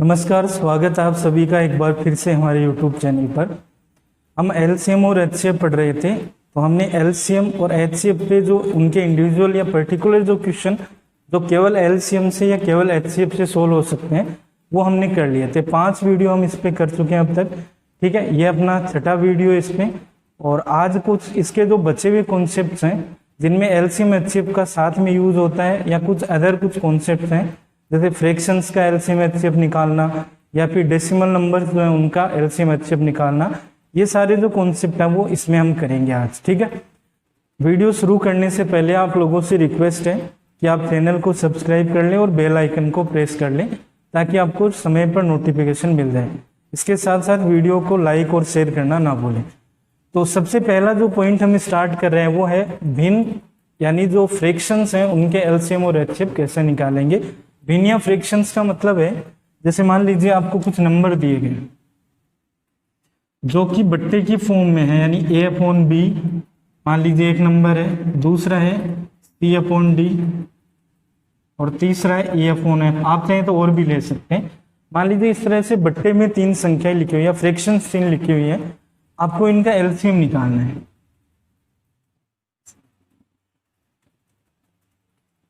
नमस्कार, स्वागत है आप सभी का एक बार फिर से हमारे YouTube चैनल पर। हम एलसीएम और एचसीएफ पढ़ रहे थे, तो हमने एलसीएम और एचसीएफ पे जो उनके इंडिविजुअल या पर्टिकुलर जो क्वेश्चन जो केवल एलसीएम से या केवल एचसीएफ से सोल्व हो सकते हैं वो हमने कर लिए थे। 5 वीडियो हम इस पे कर चुके हैं अब तक। ठीक है, ये अपना छठा वीडियो इस पे। और आज कुछ इसके जो बचे हुए कॉन्सेप्ट हैं जिनमें एलसीएम एचसीएफ का साथ में यूज होता है, या कुछ अदर कुछ कॉन्सेप्ट हैं जैसे फ्रैक्शंस का एलसीएम एचसीएफ निकालना या फिर डेसिमल नंबर जो है उनका एलसीएम एचसीएफ निकालना, ये सारे जो कॉन्सेप्ट हैं वो इसमें हम करेंगे आज। ठीक है, वीडियो शुरू करने से पहले आप लोगों से रिक्वेस्ट है कि आप चैनल को सब्सक्राइब कर लें और बेल आइकन को प्रेस कर लें ताकि आपको समय पर नोटिफिकेशन मिल जाए। इसके साथ साथ वीडियो को लाइक और शेयर करना ना भूलें। तो सबसे पहला जो पॉइंट हम स्टार्ट कर रहे हैं वो है भिन्न, यानी जो फ्रैक्शंस हैं उनके एलसीएम और एचसीएफ कैसे निकालेंगे। भिन्न या फ्रैक्शंस का मतलब है जैसे मान लीजिए आपको कुछ नंबर दिए गए जो कि बट्टे की फॉर्म में है, यानी a/b मान लीजिए एक नंबर है, दूसरा है c/d और तीसरा है e/f। आप चाहें तो और भी ले सकते हैं। मान लीजिए इस तरह से बट्टे में 3 संख्याएं लिखी हुई है, फ्रैक्शंस 3 लिखी हुई है, आपको इनका एलसीएम निकालना है।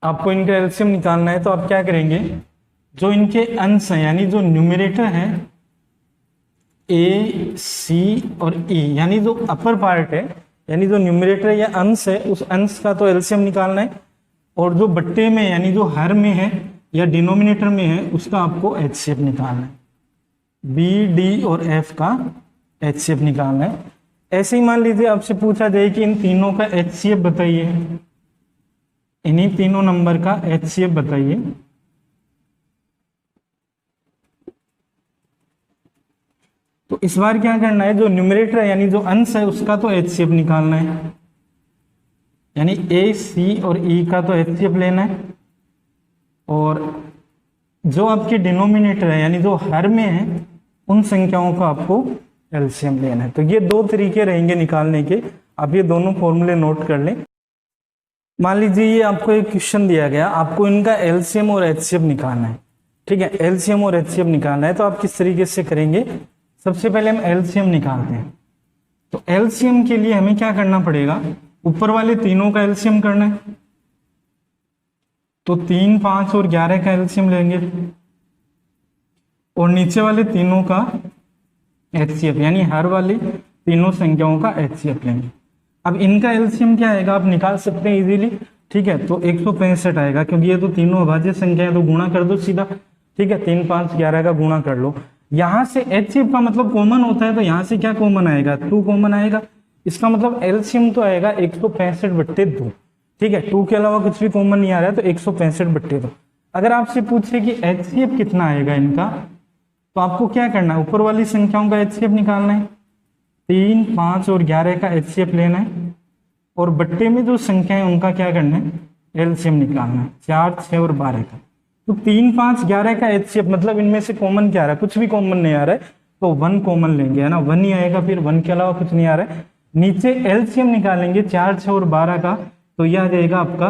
आपको इनका एलसीएम निकालना है तो आप क्या करेंगे, जो इनके अंश हैं यानी जो न्यूमरेटर है ए, सी और ई, यानी जो अपर पार्ट है यानी जो न्यूमरेटर या अंश है उस अंश का तो एलसीएम निकालना है, और जो बट्टे में यानी जो हर में है या डिनोमिनेटर में है उसका आपको एचसीएफ निकालना है। बी, डी और एफ का एचसीएफ निकालना है। ऐसे ही मान लीजिए आपसे पूछा जाए कि इन तीनों का एचसीएफ बताइए, इन्हीं तीनों नंबर का एचसीएफ बताइए, तो इस बार क्या करना है, जो न्यूमरेटर है यानी जो अंश है उसका तो एचसीएफ निकालना है, यानी ए, सी और ई का तो एचसीएफ लेना है, और जो आपके डिनोमिनेटर है यानी जो हर में है उन संख्याओं का आपको एलसीएम लेना है। तो ये 2 तरीके रहेंगे निकालने के। आप ये दोनों फॉर्मूले नोट कर लें। मान लीजिए ये आपको एक क्वेश्चन दिया गया, आपको इनका एलसीएम और एचसीएफ निकालना है। ठीक है, एलसीएम और एचसीएफ निकालना है तो आप किस तरीके से करेंगे, सबसे पहले हम एलसीएम निकालते हैं। तो एलसीएम के लिए हमें क्या करना पड़ेगा, ऊपर वाले तीनों का एलसीएम करना है, तो 3, 5 और 11 का एलसीएम लेंगे, और नीचे वाले तीनों का एचसीएफ यानी हर वाली तीनों संख्याओं का एचसीएफ लेंगे। अब इनका एलसीएम क्या आएगा आप निकाल सकते हैं इजीली। ठीक है, तो 165 आएगा, क्योंकि ये तो तीनों अभाज्य संख्या है, तो गुणा कर दो सीधा। ठीक है, 3, 5, 11 का गुणा कर लो। यहां से एचसीएफ का मतलब कॉमन होता है, तो यहां से क्या कॉमन आएगा, 2 कॉमन आएगा। इसका मतलब एलसीएम तो आएगा 165/2। ठीक है, 2 के अलावा कुछ भी कॉमन नहीं आ रहा है, तो 165/2। अगर आपसे पूछे कि एचसीएफ कितना आएगा इनका, तो आपको क्या करना है, ऊपर वाली संख्याओं का एचसीएफ निकालना है, 3, 5 और 11 का एचसीएफ लेना है, और बट्टे में जो संख्या है उनका क्या करना है, एलसीएम निकालना है, 4, 6 और 12 का। तो 3, 5, 11 का एचसीएफ मतलब इनमें से कॉमन क्या आ रहा है, कुछ भी कॉमन नहीं आ रहा है, तो 1 कॉमन लेंगे, है ना, 1 ही आएगा, फिर 1 के अलावा कुछ नहीं आ रहा है। नीचे एलसीएम निकालेंगे 4, 6 और 12 का, तो यह आ जाएगा आपका,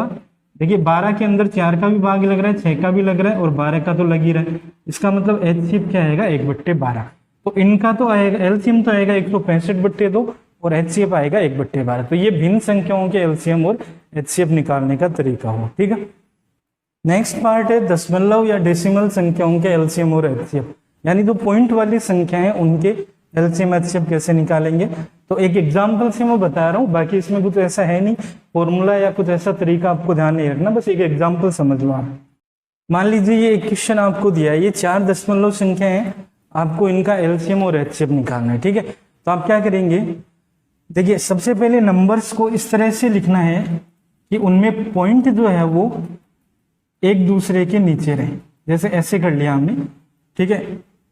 देखिए 12 के अंदर 4 का भी भाग लग रहा है, 6 का भी लग रहा है, और 12 का तो लग ही रहा है। इसका मतलब एचसीएफ क्या आएगा, 1/12। तो इनका तो आएगा एलसीएम तो आएगा 165/2 और एचसीएफ आएगा 1/12। तो ये भिन्न संख्याओं के एलसीएम और एचसीएफ निकालने का तरीका हो। ठीक है, नेक्स्ट पार्ट है दशमलव या डेसिमल संख्याओं के एलसीएम और एचसीएफ, यानी जो पॉइंट वाली संख्या है उनके एलसीएम एचसीएफ कैसे निकालेंगे। तो एक एग्जाम्पल से मैं बता रहा हूँ, बाकी इसमें कुछ ऐसा है नहीं, फॉर्मूला या कुछ ऐसा तरीका आपको ध्यान नहीं रखना, बस एक एग्जाम्पल समझ लो आप। मान लीजिए ये एक क्वेश्चन आपको दिया है, ये 4 दशमलव संख्या है, आपको इनका एलसीएम और एचसीएफ निकालना है। ठीक है, तो आप क्या करेंगे, देखिए सबसे पहले नंबर्स को इस तरह से लिखना है कि उनमें पॉइंट जो है वो एक दूसरे के नीचे रहे, जैसे ऐसे कर लिया हमने। ठीक है,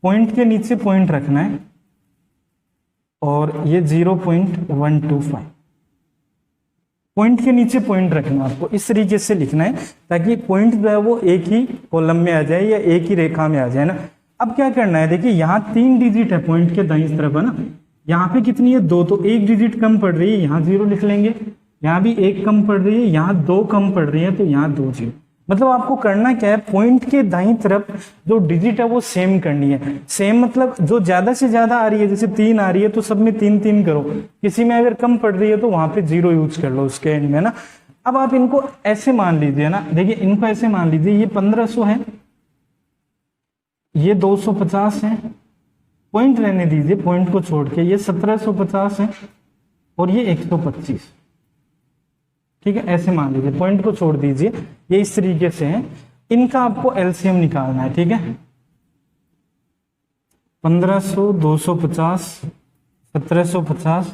पॉइंट के नीचे पॉइंट रखना है, और ये 0.125 पॉइंट के नीचे पॉइंट रखना है आपको, इस तरीके से लिखना है ताकि पॉइंट जो है वो एक ही कॉलम में आ जाए या एक ही रेखा में आ जाए ना। अब क्या करना है, देखिए यहाँ 3 डिजिट है पॉइंट के दाईं तरफ, है ना, यहाँ पे कितनी है 2, तो 1 डिजिट कम पड़ रही है, यहाँ 0 लिख लेंगे, यहाँ भी 1 कम पड़ रही है, यहाँ 2 कम पड़ रही है, तो यहाँ 2 0। मतलब आपको करना क्या है, पॉइंट के दाईं तरफ जो डिजिट है वो सेम करनी है। सेम मतलब जो ज्यादा से ज्यादा आ रही है, जैसे 3 आ रही है तो सब में 3 3 करो, किसी में अगर कम पड़ रही है तो वहां पे 0 यूज कर लो उसके एंड में ना। अब आप इनको ऐसे मान लीजिए ना, देखिए इनको ऐसे मान लीजिए, ये 1500 है, ये 250 है, पॉइंट रहने दीजिए, पॉइंट को छोड़ के, ये 1750 है और ये 125, ठीक है, ऐसे मान लीजिए, पॉइंट को छोड़ दीजिए, ये इस तरीके से है। इनका आपको एलसीएम निकालना है, ठीक है। 1500, 250, 1750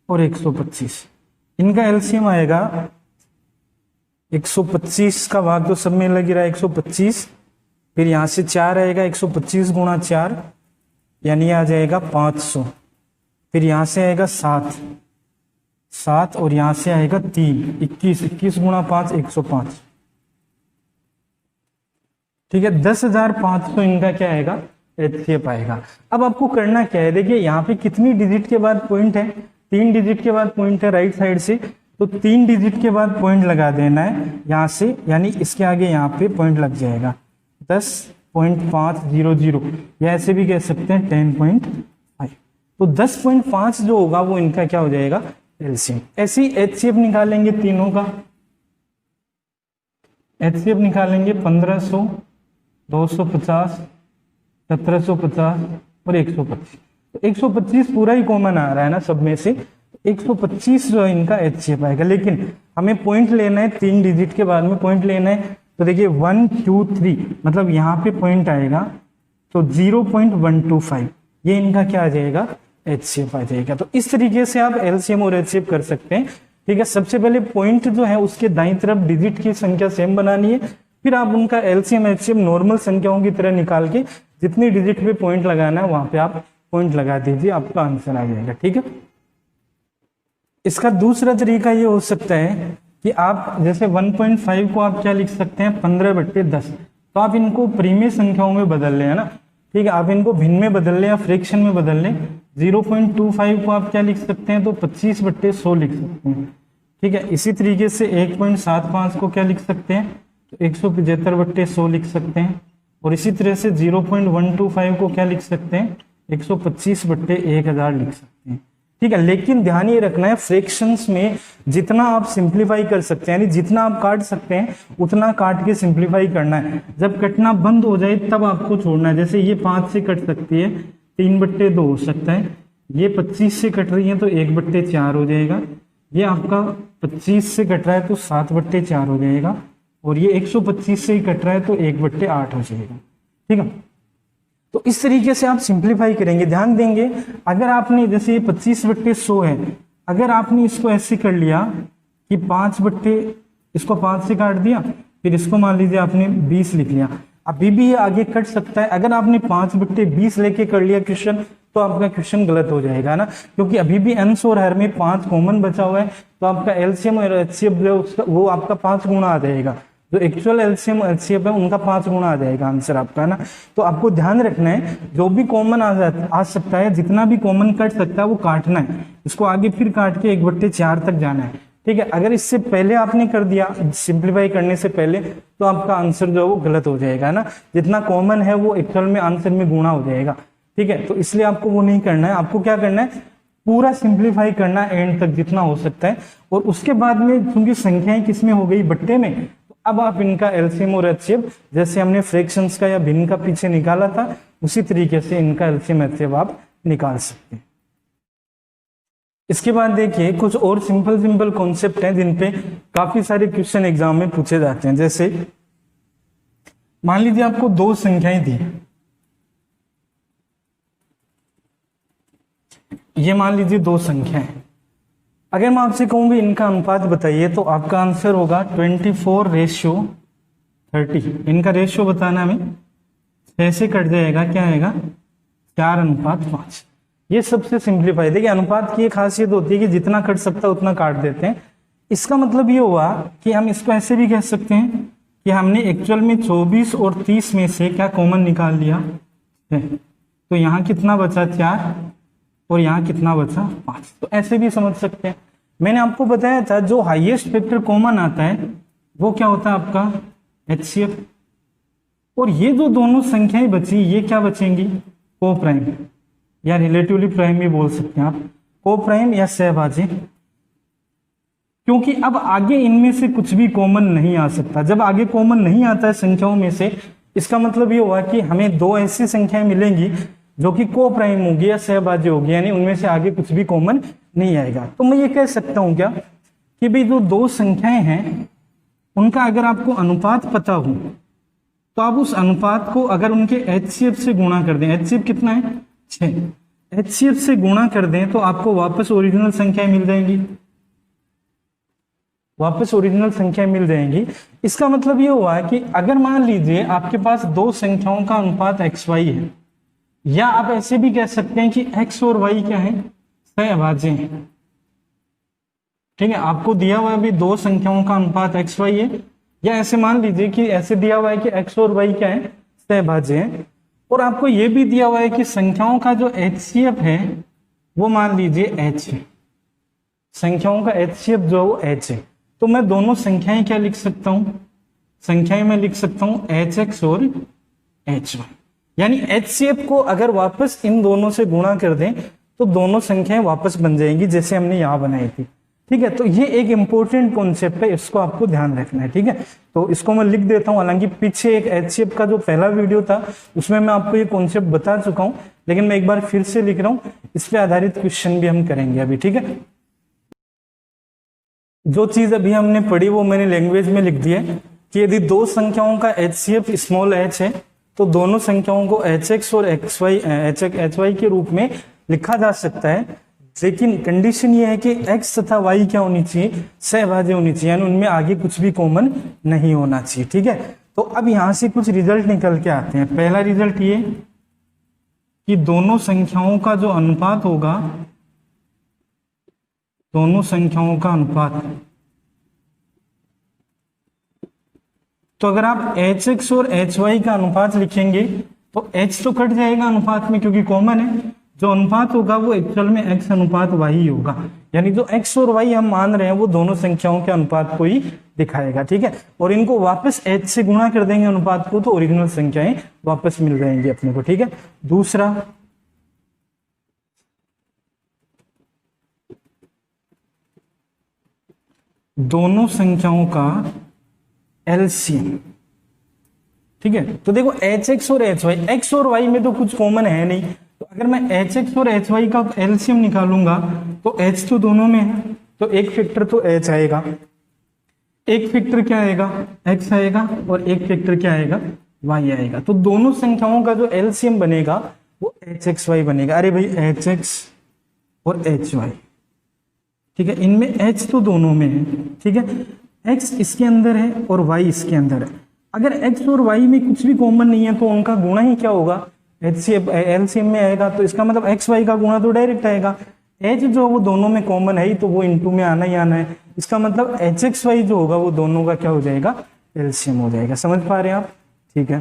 और 125, इनका एलसीएम आएगा 125 का भाग तो सब में लग रहा है 125, फिर यहां से 4 आएगा, 125 गुणा 4 यानी आ जाएगा 500, फिर यहां से आएगा 7 और यहां से आएगा 3, 21 गुणा 5 105, ठीक है। 10,500 इनका क्या आएगा, एचसीएफ आएगा। अब आपको करना क्या है, देखिए यहाँ पे कितनी डिजिट के बाद पॉइंट है, 3 डिजिट के बाद पॉइंट है राइट साइड से, तो 3 डिजिट के बाद पॉइंट लगा देना है यहाँ से, यानी इसके आगे यहाँ पे पॉइंट लग जाएगा 10.500, या ऐसे भी कह सकते हैं 10.5। तो 10.5 जो होगा वो इनका क्या हो जाएगा, एलसीएम। ऐसी एचसीएफ निकालेंगे तीनों का, एचसीएफ निकालेंगे 1500, 250, 1750 और 125। तो 125 पूरा ही कॉमन आ रहा है ना सब में से, 125 जो इनका एचसीएफ आएगा। लेकिन हमें पॉइंट लेना है, 3 डिजिट के बाद में पॉइंट लेना है, तो देखिए 1 2 3 मतलब यहाँ पे पॉइंट आएगा तो 0.125, ये इनका क्या आ जाएगा, एचसीएफ आ जाएगा। तो इस तरीके से आप एलसीएम और एचसीएफ कर सकते हैं, ठीक है। सबसे पहले पॉइंट जो है उसके दाईं तरफ डिजिट की संख्या सेम बनानी है, फिर आप उनका एलसीएम एचसीएफ नॉर्मल संख्याओं की तरह निकाल के जितनी डिजिट पे पॉइंट लगाना है वहां पे आप पॉइंट लगा दीजिए, आपका आंसर आ जाएगा, ठीक है। इसका दूसरा तरीका ये हो सकता है कि आप जैसे 1.5 को आप क्या लिख सकते हैं, 15/10, तो आप इनको प्रीमिय संख्याओं में बदल लें, है ना, ठीक है। आप इनको भिन्न में बदल लें या फ्रैक्शन में बदल लें। 0.25 को आप क्या लिख सकते हैं, तो 25/100 लिख सकते हैं, ठीक है। इसी तरीके से 1.75 को क्या लिख सकते हैं, तो 175/100 लिख सकते हैं। और इसी तरह से 0.125 को क्या लिख सकते हैं, 125/1000 लिख सकते हैं, ठीक है। लेकिन ध्यान ये रखना है, फ्रैक्शंस में जितना आप सिंप्लीफाई कर सकते हैं, यानी जितना आप काट सकते हैं उतना काट के सिंप्लीफाई करना है। जब कटना बंद हो जाए तब आपको छोड़ना है। जैसे ये 5 से कट सकती है, 3/2 हो सकता है, ये 25 से कट रही है तो 1/4 हो जाएगा, ये आपका 25 से कट रहा है तो 7/4 हो जाएगा, और ये 125 से ही कट रहा है तो 1/8 हो जाएगा, ठीक है। तो इस तरीके से आप सिंप्लीफाई करेंगे। ध्यान देंगे, अगर आपने जैसे ये 25/100 है, अगर आपने इसको ऐसे कर लिया कि इसको 5 से काट दिया, फिर इसको मान लीजिए आपने 20 लिख लिया, अभी भी ये आगे कट सकता है। अगर आपने 5/20 लेके कर लिया क्वेश्चन तो आपका क्वेश्चन गलत हो जाएगा ना, क्योंकि अभी भी अंश और हर में 5 कॉमन बचा हुआ है, तो आपका एलसीएम और एचसीएफ जो है वो आपका 5 गुना आ जाएगा। जो एक्चुअल एलसीएम एचसीएफ है उनका 5 गुना आ जाएगा आंसर आपका, ना। तो आपको ध्यान रखना है, जो भी कॉमन आ सकता है, जितना भी कॉमन कट सकता है वो काटना है, इसको आगे फिर काट के 1/4 तक जाना है, ठीक है। अगर इससे पहले आपने कर दिया सिंप्लीफाई करने से पहले, तो आपका आंसर जो है वो गलत हो जाएगा, ना। जितना कॉमन है वो एक्चुअल में आंसर में गुणा हो जाएगा, ठीक है। तो इसलिए आपको वो नहीं करना है, आपको क्या करना है, पूरा सिंप्लीफाई करना है एंड तक जितना हो सकता है। और उसके बाद में क्योंकि संख्याएं किसमें हो गई, बट्टे में, अब आप इनका एलसीएम और एचसीएफ जैसे हमने फ्रैक्शंस का या भिन्न का पीछे निकाला था उसी तरीके से इनका एलसीएम एचसीएफ आप निकाल सकते हैं। इसके बाद देखिए कुछ और सिंपल कॉन्सेप्ट हैं जिन पे काफी सारे क्वेश्चन एग्जाम में पूछे जाते हैं। जैसे मान लीजिए आपको 2 संख्याएं दी, ये मान लीजिए 2 संख्याएं, अगर मैं आपसे कहूंगी इनका अनुपात बताइए तो आपका आंसर होगा 24:30। इनका रेशियो बताना हमें, 6 से कट जाएगा, क्या आएगा, 4:5। ये सबसे सिंप्लीफाई। देखिए अनुपात की एक खासियत होती है कि जितना कट सकता है उतना काट देते हैं। इसका मतलब ये हुआ कि हम इसको ऐसे भी कह सकते हैं कि हमने एक्चुअल में 24 और 30 में से क्या कॉमन निकाल लिया है, तो यहाँ कितना बचा, 4, और यहाँ कितना बचा, 5। तो ऐसे भी समझ सकते हैं। मैंने आपको बताया था जो हाईएस्ट फैक्टर कॉमन आता है वो क्या होता है आपका HCF, और ये जो दोनों संख्याएं बची ये क्या बचेंगी, को प्राइम या रिलेटिवली प्राइम भी बोल सकते हैं आप, को प्राइम या सहभाज्य, क्योंकि अब आगे इनमें से कुछ भी कॉमन नहीं आ सकता। जब आगे कॉमन नहीं आता है संख्याओं में से, इसका मतलब ये हुआ कि हमें दो ऐसी संख्याएं मिलेंगी जो कि को प्राइम होगी या सहभाज्य होगी, यानी उनमें से आगे कुछ भी कॉमन नहीं आएगा। तो मैं ये कह सकता हूं क्या कि भाई जो दो संख्याएं हैं उनका अगर आपको अनुपात पता हो तो आप उस अनुपात को अगर उनके HCF से गुणा कर दें, HCF कितना है 6, HCF से गुणा कर दें तो आपको वापस ओरिजिनल संख्याएं मिल जाएंगी, वापस ओरिजिनल संख्या मिल जाएंगी। इसका मतलब ये हुआ है कि अगर मान लीजिए आपके पास दो संख्याओं का अनुपात XY है, या आप ऐसे भी कह सकते हैं कि X और Y क्या है, सहभाज्य है। ठीक है, आपको दिया हुआ है भी दो संख्याओं का अनुपात XY है, या ऐसे मान लीजिए कि ऐसे दिया हुआ है कि X और Y क्या है, सहभाज्य है, और आपको यह भी दिया हुआ है कि संख्याओं का जो HCF है वो मान लीजिए H है, संख्याओं का HCF जो वो H है। तो मैं दोनों संख्याएं क्या लिख सकता हूं, संख्याएं मैं लिख सकता हूं HX और HY, यानी HCF को अगर वापस इन दोनों से गुणा कर दें तो दोनों संख्याएं वापस बन जाएंगी जैसे हमने यहां बनाई थी। ठीक है, तो ये एक इंपॉर्टेंट कॉन्सेप्ट है, इसको आपको ध्यान रखना है। ठीक है, तो इसको मैं लिख देता हूं। हालांकि पीछे एक HCF का जो पहला वीडियो था उसमें मैं आपको ये कॉन्सेप्ट बता चुका हूं, लेकिन मैं एक बार फिर से लिख रहा हूं, इस पे आधारित क्वेश्चन भी हम करेंगे अभी। ठीक है, जो चीज अभी हमने पढ़ी वो मैंने लैंग्वेज में लिख दी है कि यदि दो संख्याओं का HCF स्मॉल h है तो दोनों संख्याओं को HX और HY के रूप में लिखा जा सकता है, लेकिन कंडीशन ये है कि X तथा Y क्या होनी चाहिए, सहभाज्य होनी चाहिए, यानी उनमें आगे कुछ भी कॉमन नहीं होना चाहिए। ठीक है, तो अब यहां से कुछ रिजल्ट निकल के आते हैं। पहला रिजल्ट ये कि दोनों संख्याओं का जो अनुपात होगा, दोनों संख्याओं का अनुपात, तो अगर आप HX और HY का अनुपात लिखेंगे तो H तो कट जाएगा अनुपात में क्योंकि कॉमन है, जो अनुपात होगा वो एक्चुअल में X अनुपात Y होगा, यानी जो X और Y हम मान रहे हैं वो दोनों संख्याओं के अनुपात को ही दिखाएगा। ठीक है, और इनको वापस H से गुणा कर देंगे अनुपात को तो ओरिजिनल संख्याएं वापस मिल जाएंगी अपने को। ठीक है, दूसरा, दोनों संख्याओं का LCM। ठीक है, तो देखो HX और HY, X और Y में तो कुछ कॉमन है नहीं, तो अगर मैं HX और HY का LCM निकालूंगा तो H तो दोनों में है, तो एक फैक्टर तो H आएगा, एक फैक्टर क्या आएगा, X आएगा, और एक फैक्टर क्या आएगा, Y आएगा। तो दोनों संख्याओं का जो LCM बनेगा वो HXY बनेगा। अरे भाई HX और HY, ठीक है, इनमें H तो दोनों में है। ठीक है, X इसके अंदर है और Y इसके अंदर है। अगर X और Y में कुछ भी कॉमन नहीं है तो उनका गुणा ही क्या होगा, LCM में आएगा, तो इसका मतलब XY का गुणा तो डायरेक्ट आएगा। H जो वो दोनों में कॉमन है ही तो वो इनटू में आना ही आना है, इसका मतलब HXY जो होगा वो दोनों का क्या हो जाएगा, LCM हो जाएगा। समझ पा रहे हैं आप? ठीक है,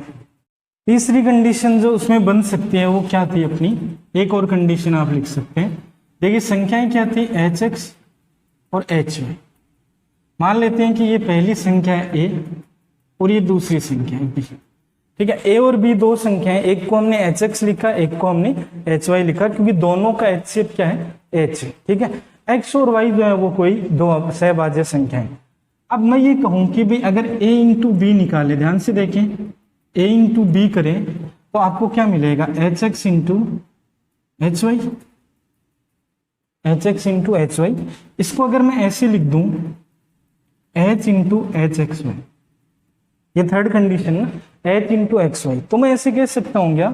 तीसरी कंडीशन जो उसमें बन सकती है वो क्या थी अपनी, एक और कंडीशन आप लिख सकते हैं। देखिए संख्याएं क्या थी, HX और HY। मान लेते हैं कि ये पहली संख्या है A और ये दूसरी संख्या है B। ठीक है, A और B दो संख्याएं, एक को हमने HX लिखा, एक को हमने HY लिखा, क्योंकि दोनों का HCF क्या है, H है। ठीक है, X और Y जो है वो कोई दो सहभाज्य संख्या है। अब मैं ये कहूं कि भाई अगर A इंटू B निकाले, ध्यान से देखें, A इंटू B करें तो आपको क्या मिलेगा, HX into HY, HX into HY। इसको अगर मैं ऐसे लिख दूं H इंटू HXY, ये थर्ड कंडीशन ना, H इंटू XY, तो मैं ऐसे कह सकता हूं क्या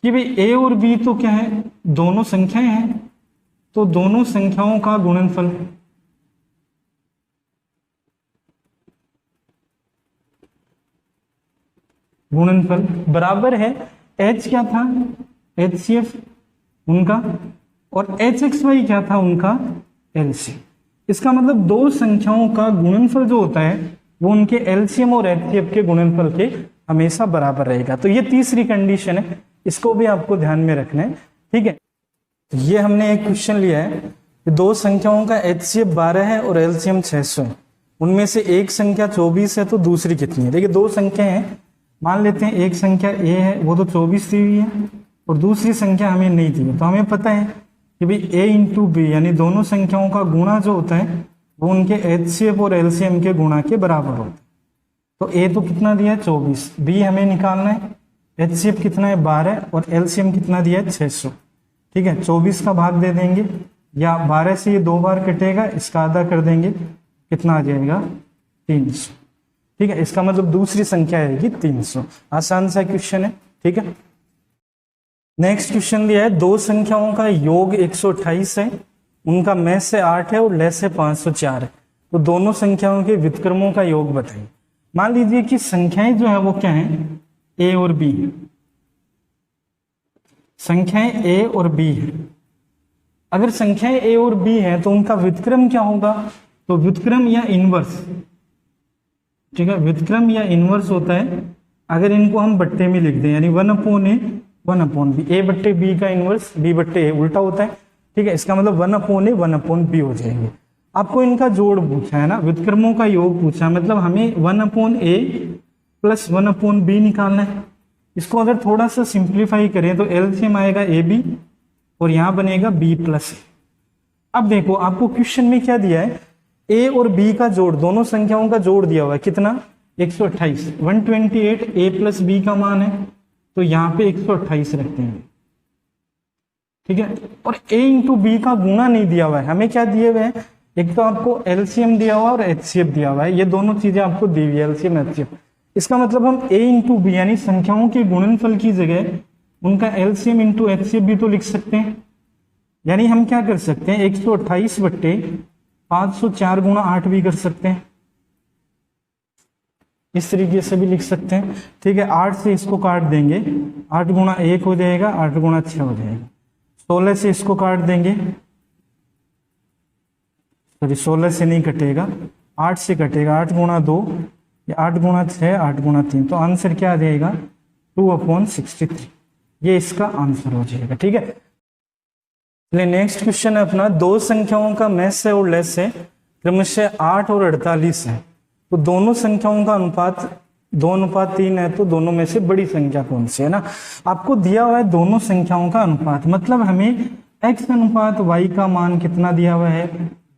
कि भाई A और B तो क्या है, दोनों संख्याएं हैं, तो दोनों संख्याओं का गुणनफल, बराबर है H क्या था, HCF उनका, और HXY क्या था उनका, LCM। इसका मतलब दो संख्याओं का गुणनफल जो होता है वो उनके LCM और HCF के गुणनफल के हमेशा बराबर रहेगा। तो ये तीसरी कंडीशन है, इसको भी आपको ध्यान में रखना है। ठीक है, ये हमने एक क्वेश्चन लिया है कि दो संख्याओं का HCF 12 है और LCM 600 है। उनमें से एक संख्या 24 है तो दूसरी कितनी है। देखिए दो संख्या हैं, मान लेते हैं एक संख्या ए है, वो तो 24 दी हुई है, और दूसरी संख्या हमें नहीं दी है। तो हमें पता है कि भाई ए इंटू बी यानी दोनों संख्याओं का गुणा जो होता है वो उनके एचसीएफ और एलसीएम के गुणा के बराबर होता है। तो ए तो कितना दिया है 24, बी हमें निकालना है, एचसीएफ कितना है 12 और एलसीएम कितना दिया है 600। ठीक है, 24 का भाग दे देंगे या 12 से ये 2 बार कटेगा, इसका आधा कर देंगे, कितना आ जाएगा 300। ठीक है, इसका मतलब दूसरी संख्या आएगी 300। आसान सा क्वेश्चन है। ठीक है, नेक्स्ट क्वेश्चन दिया है दो संख्याओं का योग 128 है, उनका में से 8 है और ले से 504 है, तो दोनों संख्याओं के व्युत्क्रमों का योग बताइए। मान लीजिए कि संख्याएं जो है वो क्या है, ए और बी। संख्याएं ए और बी है। अगर संख्याएं ए और बी है तो उनका व्युत्क्रम क्या होगा, तो व्युत्क्रम या इनवर्स। ठीक है, व्युत्क्रम या इनवर्स होता है अगर इनको हम बट्टे में लिख दें, यानी 1/a 1/b, ए बट्टे बी का इनवर्स बी बट्टे ए उल्टा होता है। ठीक है, इसका मतलब 1/a 1/b हो जाएंगे। आपको इनका जोड़ पूछा है ना, व्युत्क्रमों का योग पूछा, मतलब हमें 1/a प्लस 1/b निकालना है। इसको अगर थोड़ा सा सिंप्लीफाई करें तो एलसीएम आएगा ए बी और यहाँ बनेगा b प्लस ए। अब देखो आपको क्वेश्चन में क्या दिया है, a और b का जोड़, दोनों संख्याओं का जोड़ दिया हुआ है, कितना 128। 128 a प्लस b का मान है, तो यहाँ पे 128 रखते हैं। ठीक है, और a इंटू बी का गुणा नहीं दिया हुआ है, हमें क्या दिए हुए हैं, एक तो आपको एलसीएम दिया हुआ है और एचसीएफ दिया हुआ है, ये दोनों चीजें आपको दी हुई है, एलसीएम एचसीएफ। इसका मतलब हम a इंटू बी यानी संख्याओं के गुणनफल की जगह उनका एलसीएम इंटू एचसीएफ भी तो लिख सकते हैं। यानी हम क्या कर सकते हैं, 128 बट्टे 504 गुणा 8 भी कर सकते हैं, इस तरीके से भी लिख सकते हैं। ठीक है, 8 से इसको काट देंगे, 8 गुणा 1 हो जाएगा, 8 गुणा 6 हो जाएगा। 16 से इसको काट देंगे, सॉरी 16 से नहीं कटेगा, 8 से कटेगा, 8 गुणा 2 या 8 गुणा 6 8 गुणा 3, तो आंसर क्या आ जाएगा 2/63। ये इसका आंसर हो जाएगा। ठीक है, चलिए नेक्स्ट क्वेश्चन है अपना, दो संख्याओं का में से और ले से क्रमशः 8 और 48 है, तो दोनों संख्याओं का अनुपात 2:3 है, तो दोनों में से बड़ी संख्या कौन सी है ना। आपको दिया हुआ है दोनों संख्याओं का अनुपात, मतलब हमें x अनुपात y का मान कितना दिया हुआ है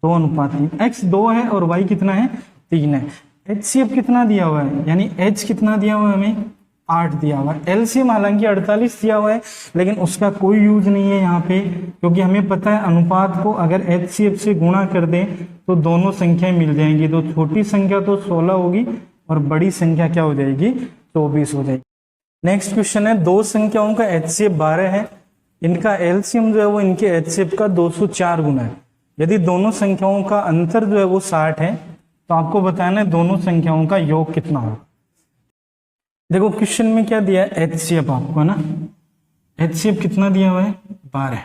2:3। x 2 है और y कितना है 3 है। HCF कितना दिया हुआ है, यानी h कितना दिया हुआ है हमें 8 दिया हुआ है। एलसीएम हालांकि 48 दिया हुआ है, लेकिन उसका कोई यूज नहीं है यहाँ पे, क्योंकि हमें पता है अनुपात को अगर HCF से गुणा कर दें तो दोनों संख्याएं मिल जाएंगी। तो छोटी संख्या तो 16 होगी और बड़ी संख्या क्या हो जाएगी 24 हो जाएगी। नेक्स्ट क्वेश्चन है, दो संख्याओं का HCF 12 है, इनका एलसीएम जो है वो इनके HCF का 204 गुना है। यदि दोनों संख्याओं का अंतर जो है वो 60 है, तो आपको बताना है दोनों संख्याओं का योग कितना होगा। देखो क्वेश्चन में क्या दिया है, HCF आपको ना, HCF कितना दिया हुआ है 12,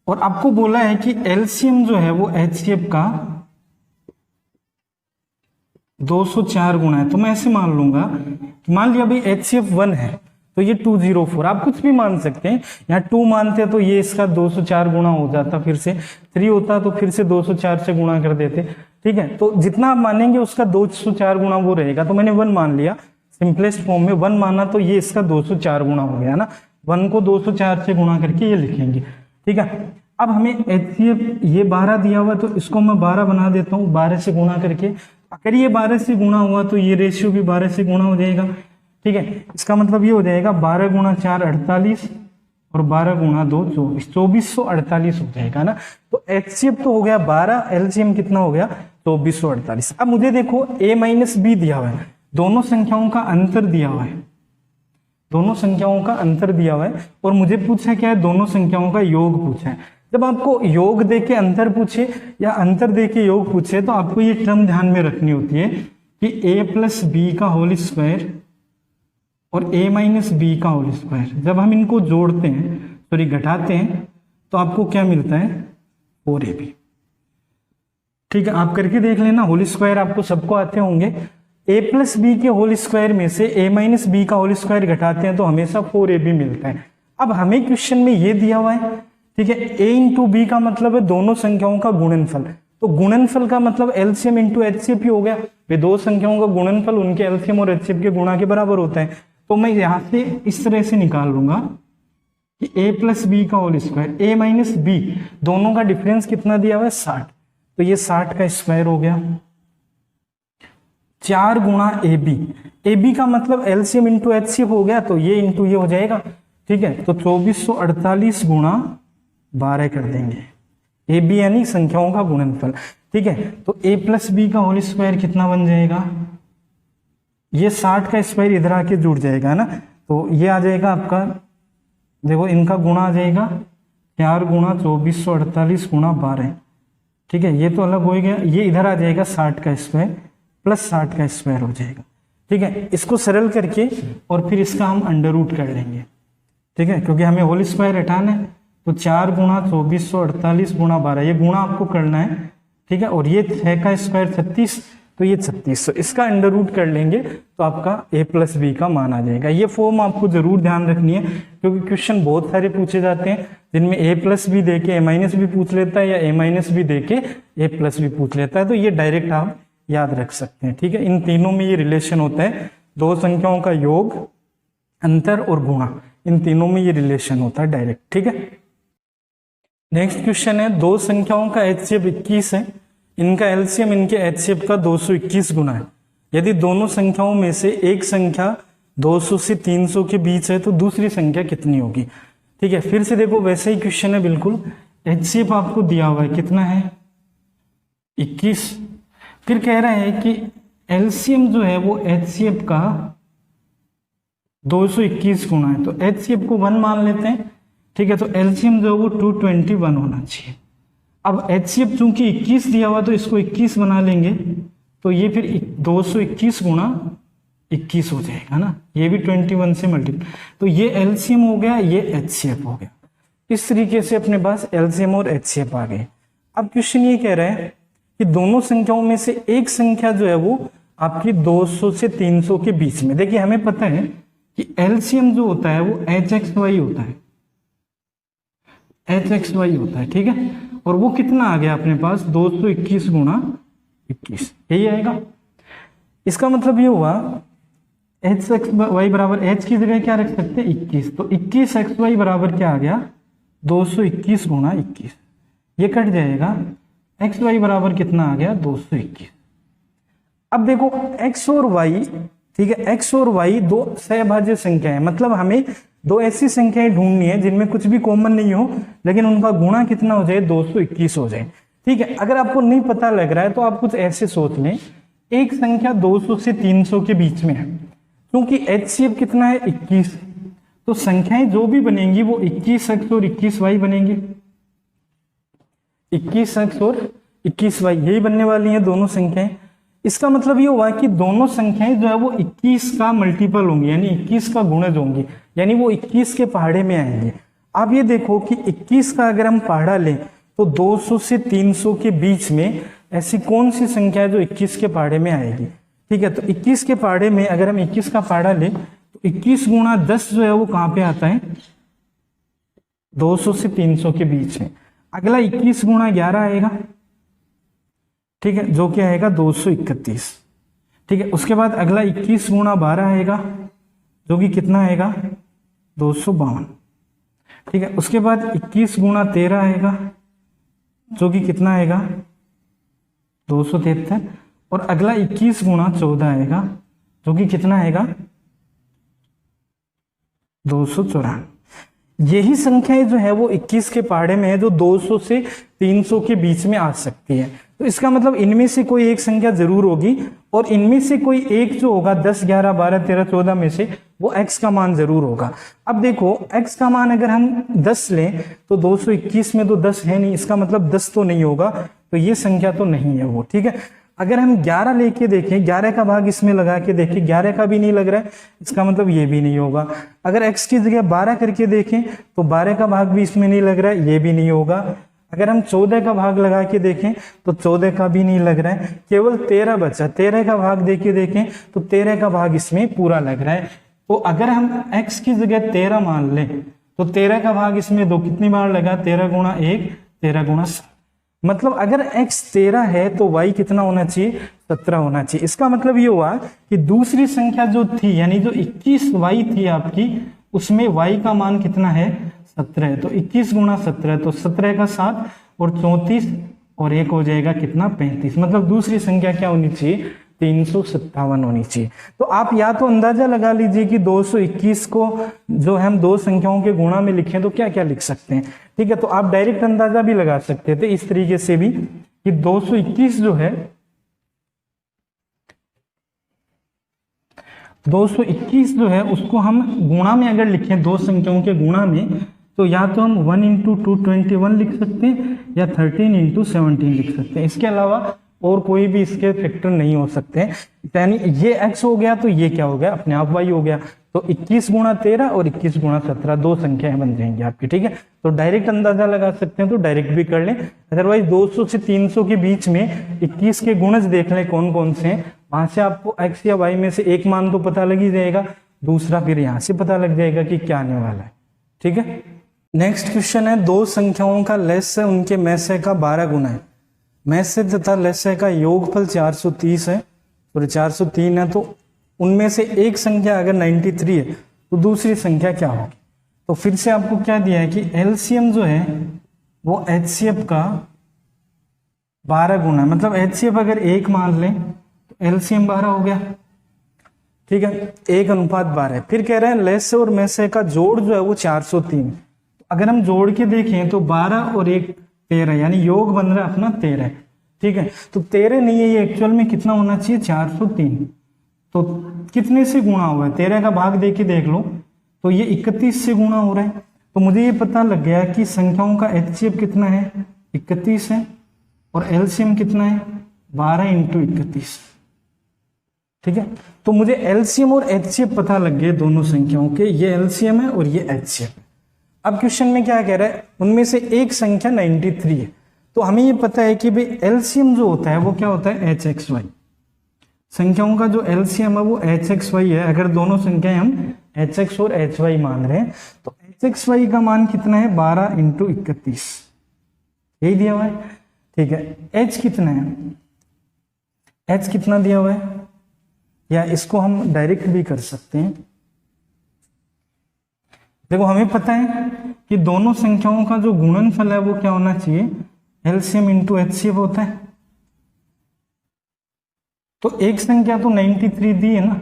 और आपको बोला है कि एलसीएम जो है वो HCF का 204 गुना है। तो मैं ऐसे मान लूंगा, मान लिया भाई HCF 1 है तो ये 204, आप कुछ भी मान सकते हैं, यहाँ 2 मानते तो ये इसका 204 गुना हो जाता, फिर से 3 होता तो फिर से 204 से गुणा कर देते। ठीक है, तो जितना आप मानेंगे उसका 204 गुना वो रहेगा, तो मैंने 1 मान लिया, सिंपलेस्ट फॉर्म में 1 माना, तो ये इसका 204 गुना हो गया ना। 1 को 204 से गुणा करके ये लिखेंगे। ठीक है, अब हमें HCF ये 12 दिया हुआ, तो इसको मैं 12 बना देता हूँ 12 से गुणा करके। अगर ये 12 से गुणा हुआ तो ये रेशियो भी 12 से गुणा हो जाएगा। ठीक है, इसका मतलब ये हो जाएगा 12 गुणा 4 48 और 12 गुणा 2 24, 2448 हो जाएगा ना। तो HCF तो हो गया 12, एलसीएम कितना हो गया 2448। अब मुझे देखो a माइनस बी दिया हुआ है, दोनों संख्याओं का अंतर दिया हुआ है, दोनों संख्याओं का अंतर दिया हुआ है, और मुझे पूछा क्या है, दोनों संख्याओं का योग पूछा है। जब आपको योग दे के अंतर पूछे या अंतर दे के योग पूछे, तो आपको ये टर्म ध्यान में रखनी होती है कि a प्लस बी का होल स्क्वायर और a माइनस बी का होल स्क्वायर, जब हम इनको जोड़ते हैं, सॉरी घटाते हैं, तो आपको क्या मिलता है 4ab। ठीक है, आप करके देख लेना, होल स्क्वायर आपको सबको आते होंगे। a प्लस बी के होल स्क्वायर में से a माइनस बी का होल स्क्वायर घटाते हैं तो हमेशा 4ab मिलता है। अब हमें क्वेश्चन में ये दिया हुआ है, ठीक है, a इंटू बी का मतलब है दोनों संख्याओं का गुणनफल, तो गुणनफल का मतलब एलसीएम इंटू एचसीएफ ही हो गया। वे दो संख्याओं का गुणनफल उनके एलसीएम और एचसीएफ के गुणा के बराबर होता है। तो मैं यहां से इस तरह से निकाल लूंगा कि a प्लस बी का whole square, a minus B, दोनों का डिफरेंस कितना दिया हुआ है 60, तो ये 60 का स्क्वायर हो गया। 4 गुणा ए बी का मतलब एलसीएम इंटू एचसीएफ हो गया, तो ये इंटू ये हो जाएगा, ठीक है। तो 2448 गुणा 12 कर देंगे, ए बी यानी संख्याओं का गुणनफल, ठीक है। तो a प्लस बी का होल स्क्वायर कितना बन जाएगा, ये 60 का स्क्वायर इधर आके जुड़ जाएगा ना, तो ये आ जाएगा आपका, देखो इनका गुणा आ जाएगा 4 गुणा 2448 गुणा 12, ठीक है। ये तो अलग हो गया, ये इधर आ जाएगा 60 का स्क्वायर प्लस 60 का स्क्वायर हो जाएगा, ठीक है। इसको सरल करके और फिर इसका हम अंडर रूट कर लेंगे, ठीक है, क्योंकि हमें होल स्क्वायर हटाना है। तो 4 गुणा 2448 गुणा 12, ये गुणा आपको करना है, ठीक है। और ये 6 का स्क्वायर 36, तो ये 36, तो इसका अंडर रूट कर लेंगे तो आपका a प्लस बी का मान आ जाएगा। ये फॉर्म आपको जरूर ध्यान रखनी है, क्योंकि क्वेश्चन बहुत सारे पूछे जाते हैं जिनमें a प्लस बी दे के a माइनस बी पूछ लेता है या a माइनस बी दे के a प्लस बी पूछ लेता है, तो ये डायरेक्ट आप याद रख सकते हैं, ठीक है। इन तीनों में ये रिलेशन होता है, दो संख्याओं का योग, अंतर और गुणा, इन तीनों में ये रिलेशन होता है डायरेक्ट, ठीक है। नेक्स्ट क्वेश्चन है, दो संख्याओं का एचसीएफ 21 है, इनका एलसीएम इनके एचसीएफ का 221 गुना है। यदि दोनों संख्याओं में से एक संख्या 200 से 300 के बीच है तो दूसरी संख्या कितनी होगी, ठीक है। फिर से देखो वैसे ही क्वेश्चन है बिल्कुल, एचसीएफ आपको दिया हुआ है, कितना है 21, फिर कह रहा है कि एलसीएम जो है वो एचसीएफ का 221 गुना है, तो एचसीएफ को 1 मान लेते हैं, ठीक है। तो एलसीएम जो है वो 221 होना चाहिए। अब एचसीएफ चूंकि 21 दिया हुआ तो इसको 21 बना लेंगे, तो ये फिर 221 गुणा 21 हो जाएगा ना, ये भी 21 से मल्टीप्लाई, तो ये एलसीएम हो गया, ये एचसीएफ हो गया। इस तरीके से अपने पास एलसीएम और एचसीएफ आ गए। अब क्वेश्चन ये कह रहा है कि दोनों संख्याओं में से एक संख्या जो है वो आपकी 200 से 300 के बीच में, देखिए हमें पता है कि एलसीएम जो होता है वो एच एक्स वाई होता है, एच एक्स वाई होता है, ठीक है। और वो कितना आ गया अपने पास 221 गुणा 21, यही आएगा। इसका मतलब ये हुआ एच एक्स वाई बराबर एच की जगह क्या रख सकते हैं 21, तो 21 एक्स वाई बराबर क्या आ गया 221 गुणा 21, ये कट जाएगा, एक्स वाई बराबर कितना आ गया 221। अब देखो एक्स और वाई, ठीक है, एक्स और वाई दो सहभाज्य संख्या है, मतलब हमें दो ऐसी संख्याएं ढूंढनी है जिनमें कुछ भी कॉमन नहीं हो लेकिन उनका गुणा कितना हो जाए 221 हो जाए, ठीक है। अगर आपको नहीं पता लग रहा है तो आप कुछ ऐसे सोच लें, एक संख्या 200 से 300 के बीच में है, क्योंकि एचसीएफ कितना है 21, तो संख्याएं जो भी बनेंगी वो 21x और 21y बनेंगी, 21x और 21y यही बनने वाली हैं दोनों संख्याएं। इसका मतलब ये हुआ कि दोनों संख्याएं जो है वो 21 का मल्टीपल होंगी, यानी 21 का गुणज होंगी, यानी वो 21 के पहाड़े में आएंगे। आप ये देखो कि 21 का अगर हम पहाड़ा लें तो 200 से 300 के बीच में ऐसी कौन सी संख्या है जो 21 के पहाड़े में आएगी, ठीक है। तो 21 के पहाड़े में अगर हम 21 का पहाड़ा लें तो 21 गुणा 10 जो है वो कहां पे आता है 200 से 300 के बीच में। अगला 21 गुणा 11 आएगा, ठीक है, जो क्या आएगा 231, ठीक है। उसके बाद अगला 21 गुणा 12 आएगा जो कि कितना आएगा 252, ठीक है। उसके बाद 21 गुणा 13 आएगा जो कि कितना आएगा 273, और अगला 21 गुणा 14 आएगा जो कि कितना आएगा 294। यही संख्याएं जो है वो 21 के पहाड़े में है जो 200 से 300 के बीच में आ सकती है। तो इसका मतलब इनमें से कोई एक संख्या जरूर होगी, और इनमें से कोई एक जो होगा 10, 11, 12, 13, 14 में से वो x का मान जरूर होगा। अब देखो x का मान अगर हम 10 लें तो 221 में तो 10 है नहीं, इसका मतलब 10 तो नहीं होगा, तो ये संख्या तो नहीं है वो, ठीक है। अगर हम 11 लेके देखें, 11 का भाग इसमें लगा के देखें, 11 का भी नहीं लग रहा है, इसका मतलब ये भी नहीं होगा। अगर x की जगह 12 करके देखें तो 12 का भाग भी इसमें नहीं लग रहा है, ये भी नहीं होगा। अगर हम 14 का भाग लगा के देखें तो 14 का भी नहीं लग रहा है, केवल 13 बचा, 13 का भाग दे के देखें तो 13 का भाग इसमें पूरा लग रहा है। तो अगर हम x की जगह 13 मान लें तो 13 का भाग इसमें दो कितनी बार लगा 13 गुणा 1, 13 गुणा 7, मतलब अगर x 13 है तो y कितना होना चाहिए, 17 होना चाहिए। इसका मतलब ये हुआ कि दूसरी संख्या जो थी यानी जो 21y थी आपकी, उसमें y का मान कितना है, 17 है। तो 21 गुणा 17, तो 17 का 7 और 34 और एक हो जाएगा कितना, 35। मतलब दूसरी संख्या क्या होनी चाहिए, 357 होनी चाहिए। तो आप या तो अंदाजा लगा लीजिए कि 221 को जो हम दो संख्याओं के गुणा में लिखें तो क्या क्या लिख सकते हैं, ठीक है। तो आप डायरेक्ट अंदाजा भी लगा सकते थे इस तरीके से भी कि 221 जो है, 221 जो है उसको हम गुणा में अगर लिखें, दो संख्याओं के गुणा में, तो या तो हम 1 इंटू 221 लिख सकते हैं या 13 इंटू 17 लिख सकते हैं। इसके अलावा और कोई भी इसके फैक्टर नहीं हो सकते हैं। यानी ये x हो गया तो ये क्या हो गया, अपने आप y हो गया। तो 21 गुणा 13 और 21 गुणा 17 दो संख्याएं बन जाएंगी आपकी, ठीक है। तो डायरेक्ट अंदाजा लगा सकते हैं तो डायरेक्ट भी कर लें, अदरवाइज 200 से 300 के बीच में 21 के गुणज देख लें कौन कौन से हैं, वहां से आपको x या y में से एक मान तो पता लग ही जाएगा, दूसरा फिर यहाँ से पता लग जाएगा कि क्या आने वाला है, ठीक है। नेक्स्ट क्वेश्चन है, दो संख्याओं का लस्य उनके मैस्य का 12 गुना है। मैस्य तथा लस्य का योगफल 430 है और 403 है। तो उनमें से एक संख्या अगर 93 है तो दूसरी संख्या क्या होगी। तो फिर से आपको क्या दिया है कि एलसीएम जो है वो एचसीएफ का 12 गुना है। मतलब एचसीएफ अगर एक मान लें तो एलसीएम 12 हो गया, ठीक है, 1:12। फिर कह रहे हैं लस्य और मैस्य का जोड़ जो है वो 403। अगर हम जोड़ के देखें तो 12 और 1 13, यानी योग बन रहा है अपना 13, ठीक है। तो 13 नहीं है, ये एक्चुअल में कितना होना चाहिए, 403। तो कितने से गुणा हुआ है, 13 का भाग दे के देख लो तो ये 31 से गुणा हो रहा है। तो मुझे ये पता लग गया कि संख्याओं का एचसीएफ कितना है, 31 है, और एलसीएम कितना है, 12 इंटू 31, ठीक है। तो मुझे एलसीएम और एचसीएफ पता लग गए दोनों संख्याओं के, ये एलसीएम है और ये एचसीएफ है। अब क्वेश्चन में क्या कह रहा है, उनमें से एक संख्या 93 है। तो हमें ये पता है कि भाई एलसीएम जो होता है वो क्या होता है, एच एक्स वाई। संख्याओं का जो एलसीएम है वो एच एक्स वाई है। अगर दोनों संख्याएं हम एच एक्स और एच वाई मान रहे हैं तो एच एक्स वाई का मान कितना है, 12 इंटू 31, यही दिया हुआ है, ठीक है। एच कितना है, एच कितना दिया हुआ है, या इसको हम डायरेक्ट भी कर सकते हैं। देखो हमें पता है कि दोनों संख्याओं का जो गुणनफल है वो क्या होना चाहिए, एलसीएम इंटू एचसीएफ होता है। तो एक संख्या तो 93 दी है ना,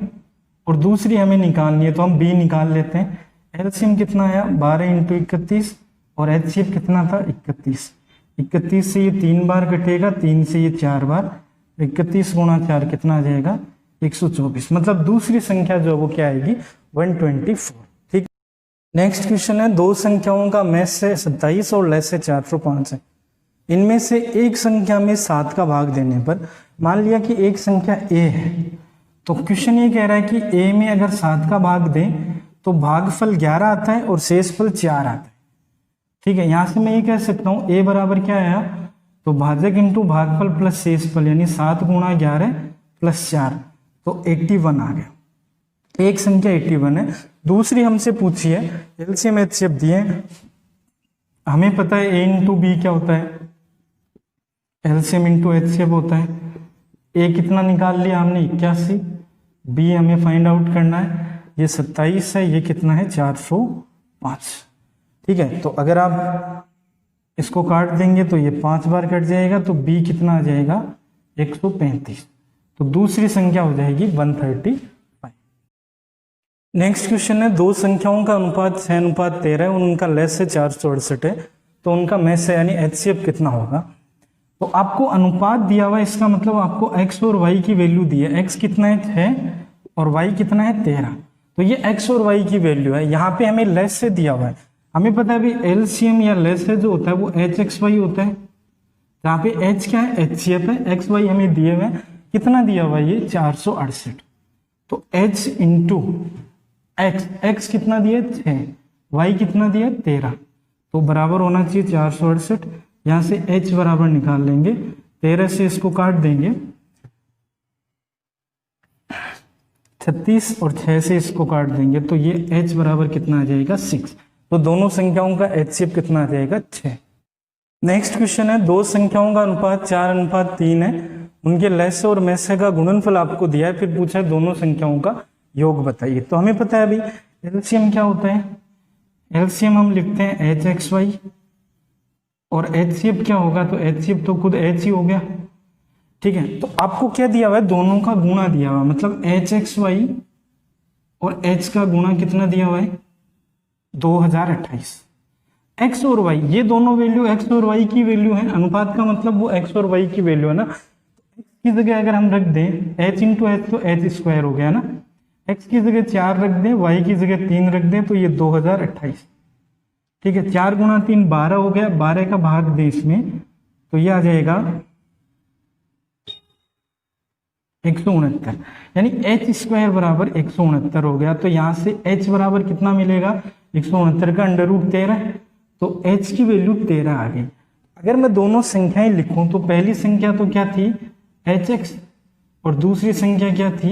और दूसरी हमें निकालनी है, तो हम बी निकाल लेते हैं। एलसीएम कितना आया, 12 इंटू 31, और एचसीएफ कितना था, 31। 31 से ये 3 बार कटेगा, 3 से ये 4 बार, 31 गुणा 4 कितना आ जाएगा, 124। मतलब दूसरी संख्या जो है वो क्या आएगी, 124, ठीक। नेक्स्ट क्वेश्चन है, दो संख्याओं का मैस्य 27 और लस्य 405 है। इनमें से एक संख्या में 7 का भाग देने पर, मान लिया कि एक संख्या ए है, तो क्वेश्चन ये कह रहा है कि ए में अगर 7 का भाग दें तो भागफल 11 आता है और शेषफल 4 आता है, ठीक है। यहां से मैं ये कह सकता हूं ए बराबर क्या आया, तो भाजक इंटू भागफल प्लस शेषफल, यानी 7 गुणा 11 प्लस 4, तो 81 आ गया। एक संख्या 81 है। दूसरी हमसे पूछी है, एलसीएम एचसीएफ दिए, हमें पता है ए इंटू बी क्या होता है, एलसीएम इंटू एचसीएफ होता है। ए कितना निकाल लिया हमने, 81, बी हमें फाइंड आउट करना है, ये 27 है, ये कितना है, 405, ठीक है। तो अगर आप इसको काट देंगे तो ये 5 बार कट जाएगा, तो बी कितना आ जाएगा, 135। तो दूसरी संख्या हो जाएगी 135। नेक्स्ट क्वेश्चन है, दो संख्याओं का अनुपात 6:13 है, उनका लस्य 468 है, तो उनका मैस्य यानी एचसीएफ कितना होगा। तो आपको अनुपात दिया हुआ है, इसका मतलब आपको x और y की वैल्यू दी है। x कितना है, 6, और y कितना है, 13। तो ये x और y की वैल्यू है। यहाँ पे हमें लस्य दिया हुआ है, हमें पता है भी एलसीएम या लस्य जो होता है वो एच एक्स वाई होता है। यहाँ पे h क्या है, एचसीएफ है, एक्स वाई हमें दिए हुए हैं, कितना दिया हुआ है, ये 468। तो h इंटू x कितना दिया, 6, y कितना दिया, 13, तो बराबर होना चाहिए 468। यहां से h बराबर निकाल लेंगे, 13 से इसको काट देंगे, 36, और 6 से इसको काट देंगे, तो ये h बराबर कितना आ जाएगा, 6। तो दोनों संख्याओं का एचसीएफ कितना आ जाएगा, 6। नेक्स्ट क्वेश्चन है, दो संख्याओं का अनुपात 4:3 है, उनके लसागु और मेसे का गुणनफल आपको दिया है, फिर पूछा है दोनों संख्याओं का योग बताइए। तो हमें पता है अभी एलसीएम क्या होता है, एलसीएम हम लिखते हैं एच एक्स वाई, और एचसीएफ क्या होगा, तो एचसीएफ तो खुद एच ही हो गया, ठीक है। तो आपको क्या दिया हुआ है, दोनों का गुणा दिया हुआ है, मतलब एच एक्स वाई और एच का गुणा कितना दिया हुआ है 2028। एक्स और वाई, ये दोनों वैल्यू एक्स और वाई की वैल्यू है, अनुपात का मतलब वो एक्स और वाई की वैल्यू है ना। एक्स की जगह अगर हम रख दें एच इंटू एच तो एच स्क्वायर हो गया ना, एक्स की जगह 4 रख दें, वाई की जगह 3 रख दें, तो ये 2028, ठीक है। 4 गुणा 3 12 हो गया, 12 का भाग दें इसमें तो ये आ जाएगा 169, यानी एच स्क्वायर बराबर 169 हो गया। तो यहां से एच बराबर कितना मिलेगा, 169 का √13, तो h की वैल्यू 13 आ गई। अगर मैं दोनों संख्याएं लिखूं तो पहली संख्या तो क्या थी hx और दूसरी संख्या क्या थी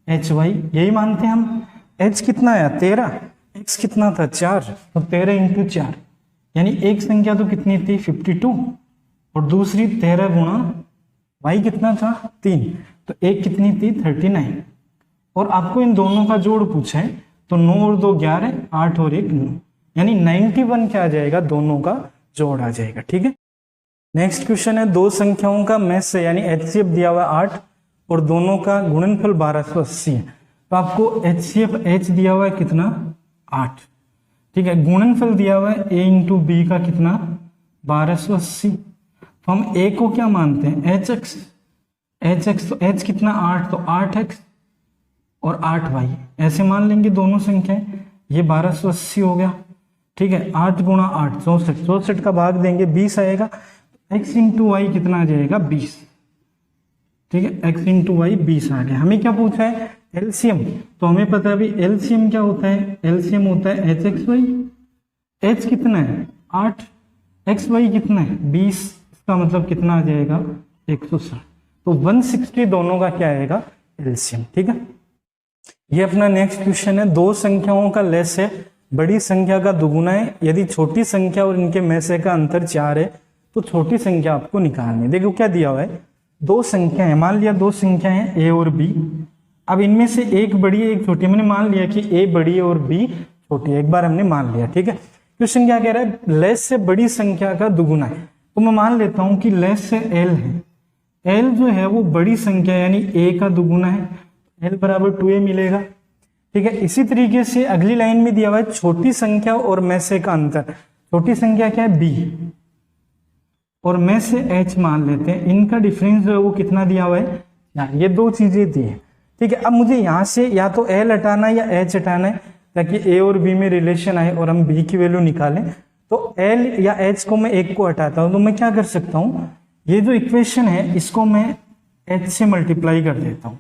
hy, यही मानते हैं हम। h कितना आया 13, x कितना था 4, तो 13 × 4, यानी एक संख्या तो कितनी थी 52 और दूसरी 13 गुणा y कितना था 3, तो एक कितनी थी 39। और आपको इन दोनों का जोड़ पूछा है, तो 9 और 2 11, 8 और 1 9, यानी 91 क्या आ जाएगा, दोनों का जोड़ आ जाएगा, ठीक है। नेक्स्ट क्वेश्चन है, दो संख्याओं का मेस यानी एचसीएफ दिया हुआ 8 और दोनों का गुणनफल 1280 है। तो आपको एचसीएफ एच दिया हुआ है कितना 8, ठीक है। गुणनफल दिया हुआ है a × b का कितना 1280, तो हम a को क्या मानते हैं hx, तो h कितना 8, तो 8x और 8y ऐसे मान लेंगे दोनों संख्याएं, ये 1280 हो गया, ठीक है। 8 गुणा 8 64, 64 का भाग देंगे 20 आएगा, x × y कितना आ जाएगा 20, ठीक है। x × y 20 आ गया। हमें क्या पूछा है एलसीएम, तो हमें पता है अभी एलसीएम क्या होता है, एलसीएम होता है एच एक्स वाई, एच कितना है 8, एक्स वाई कितना है 20, इसका मतलब कितना आ जाएगा 160, तो 160 दोनों का क्या आएगा एलसीएम, ठीक है। ये अपना नेक्स्ट क्वेश्चन है, दो संख्याओं का लेस है, बड़ी संख्या का दुगुना है, यदि छोटी संख्या और इनके में से का अंतर 4 है तो छोटी संख्या आपको निकालनी है। देखो क्या दिया हुआ है, दो संख्या है, मान लिया दो संख्या है ए और बी, अब इनमें से एक बड़ी है एक छोटी, मैंने मान लिया कि ए बड़ी है और बी छोटी है, एक बार हमने मान लिया, ठीक है। क्वेश्चन क्या कह रहा है, लेस से बड़ी संख्या का दुगुना है, तो मैं मान लेता हूं कि लेस से एल है, एल जो है वो बड़ी संख्या यानी ए का दुगुना है, एल बराबर 2a मिलेगा, ठीक है। इसी तरीके से अगली लाइन में दिया हुआ है छोटी संख्या और में से का अंतर, छोटी संख्या क्या है b और में से h मान लेते हैं, इनका डिफरेंस जो है वो कितना दिया हुआ है, ये दो चीजें दी है, ठीक है। अब मुझे यहाँ से या तो l हटाना है या h हटाना है ताकि a और b में रिलेशन आए और हम b की वैल्यू निकालें। तो l या h को मैं एक को हटाता हूं तो मैं क्या कर सकता हूं, ये जो इक्वेशन है इसको मैं h से मल्टीप्लाई कर देता हूं,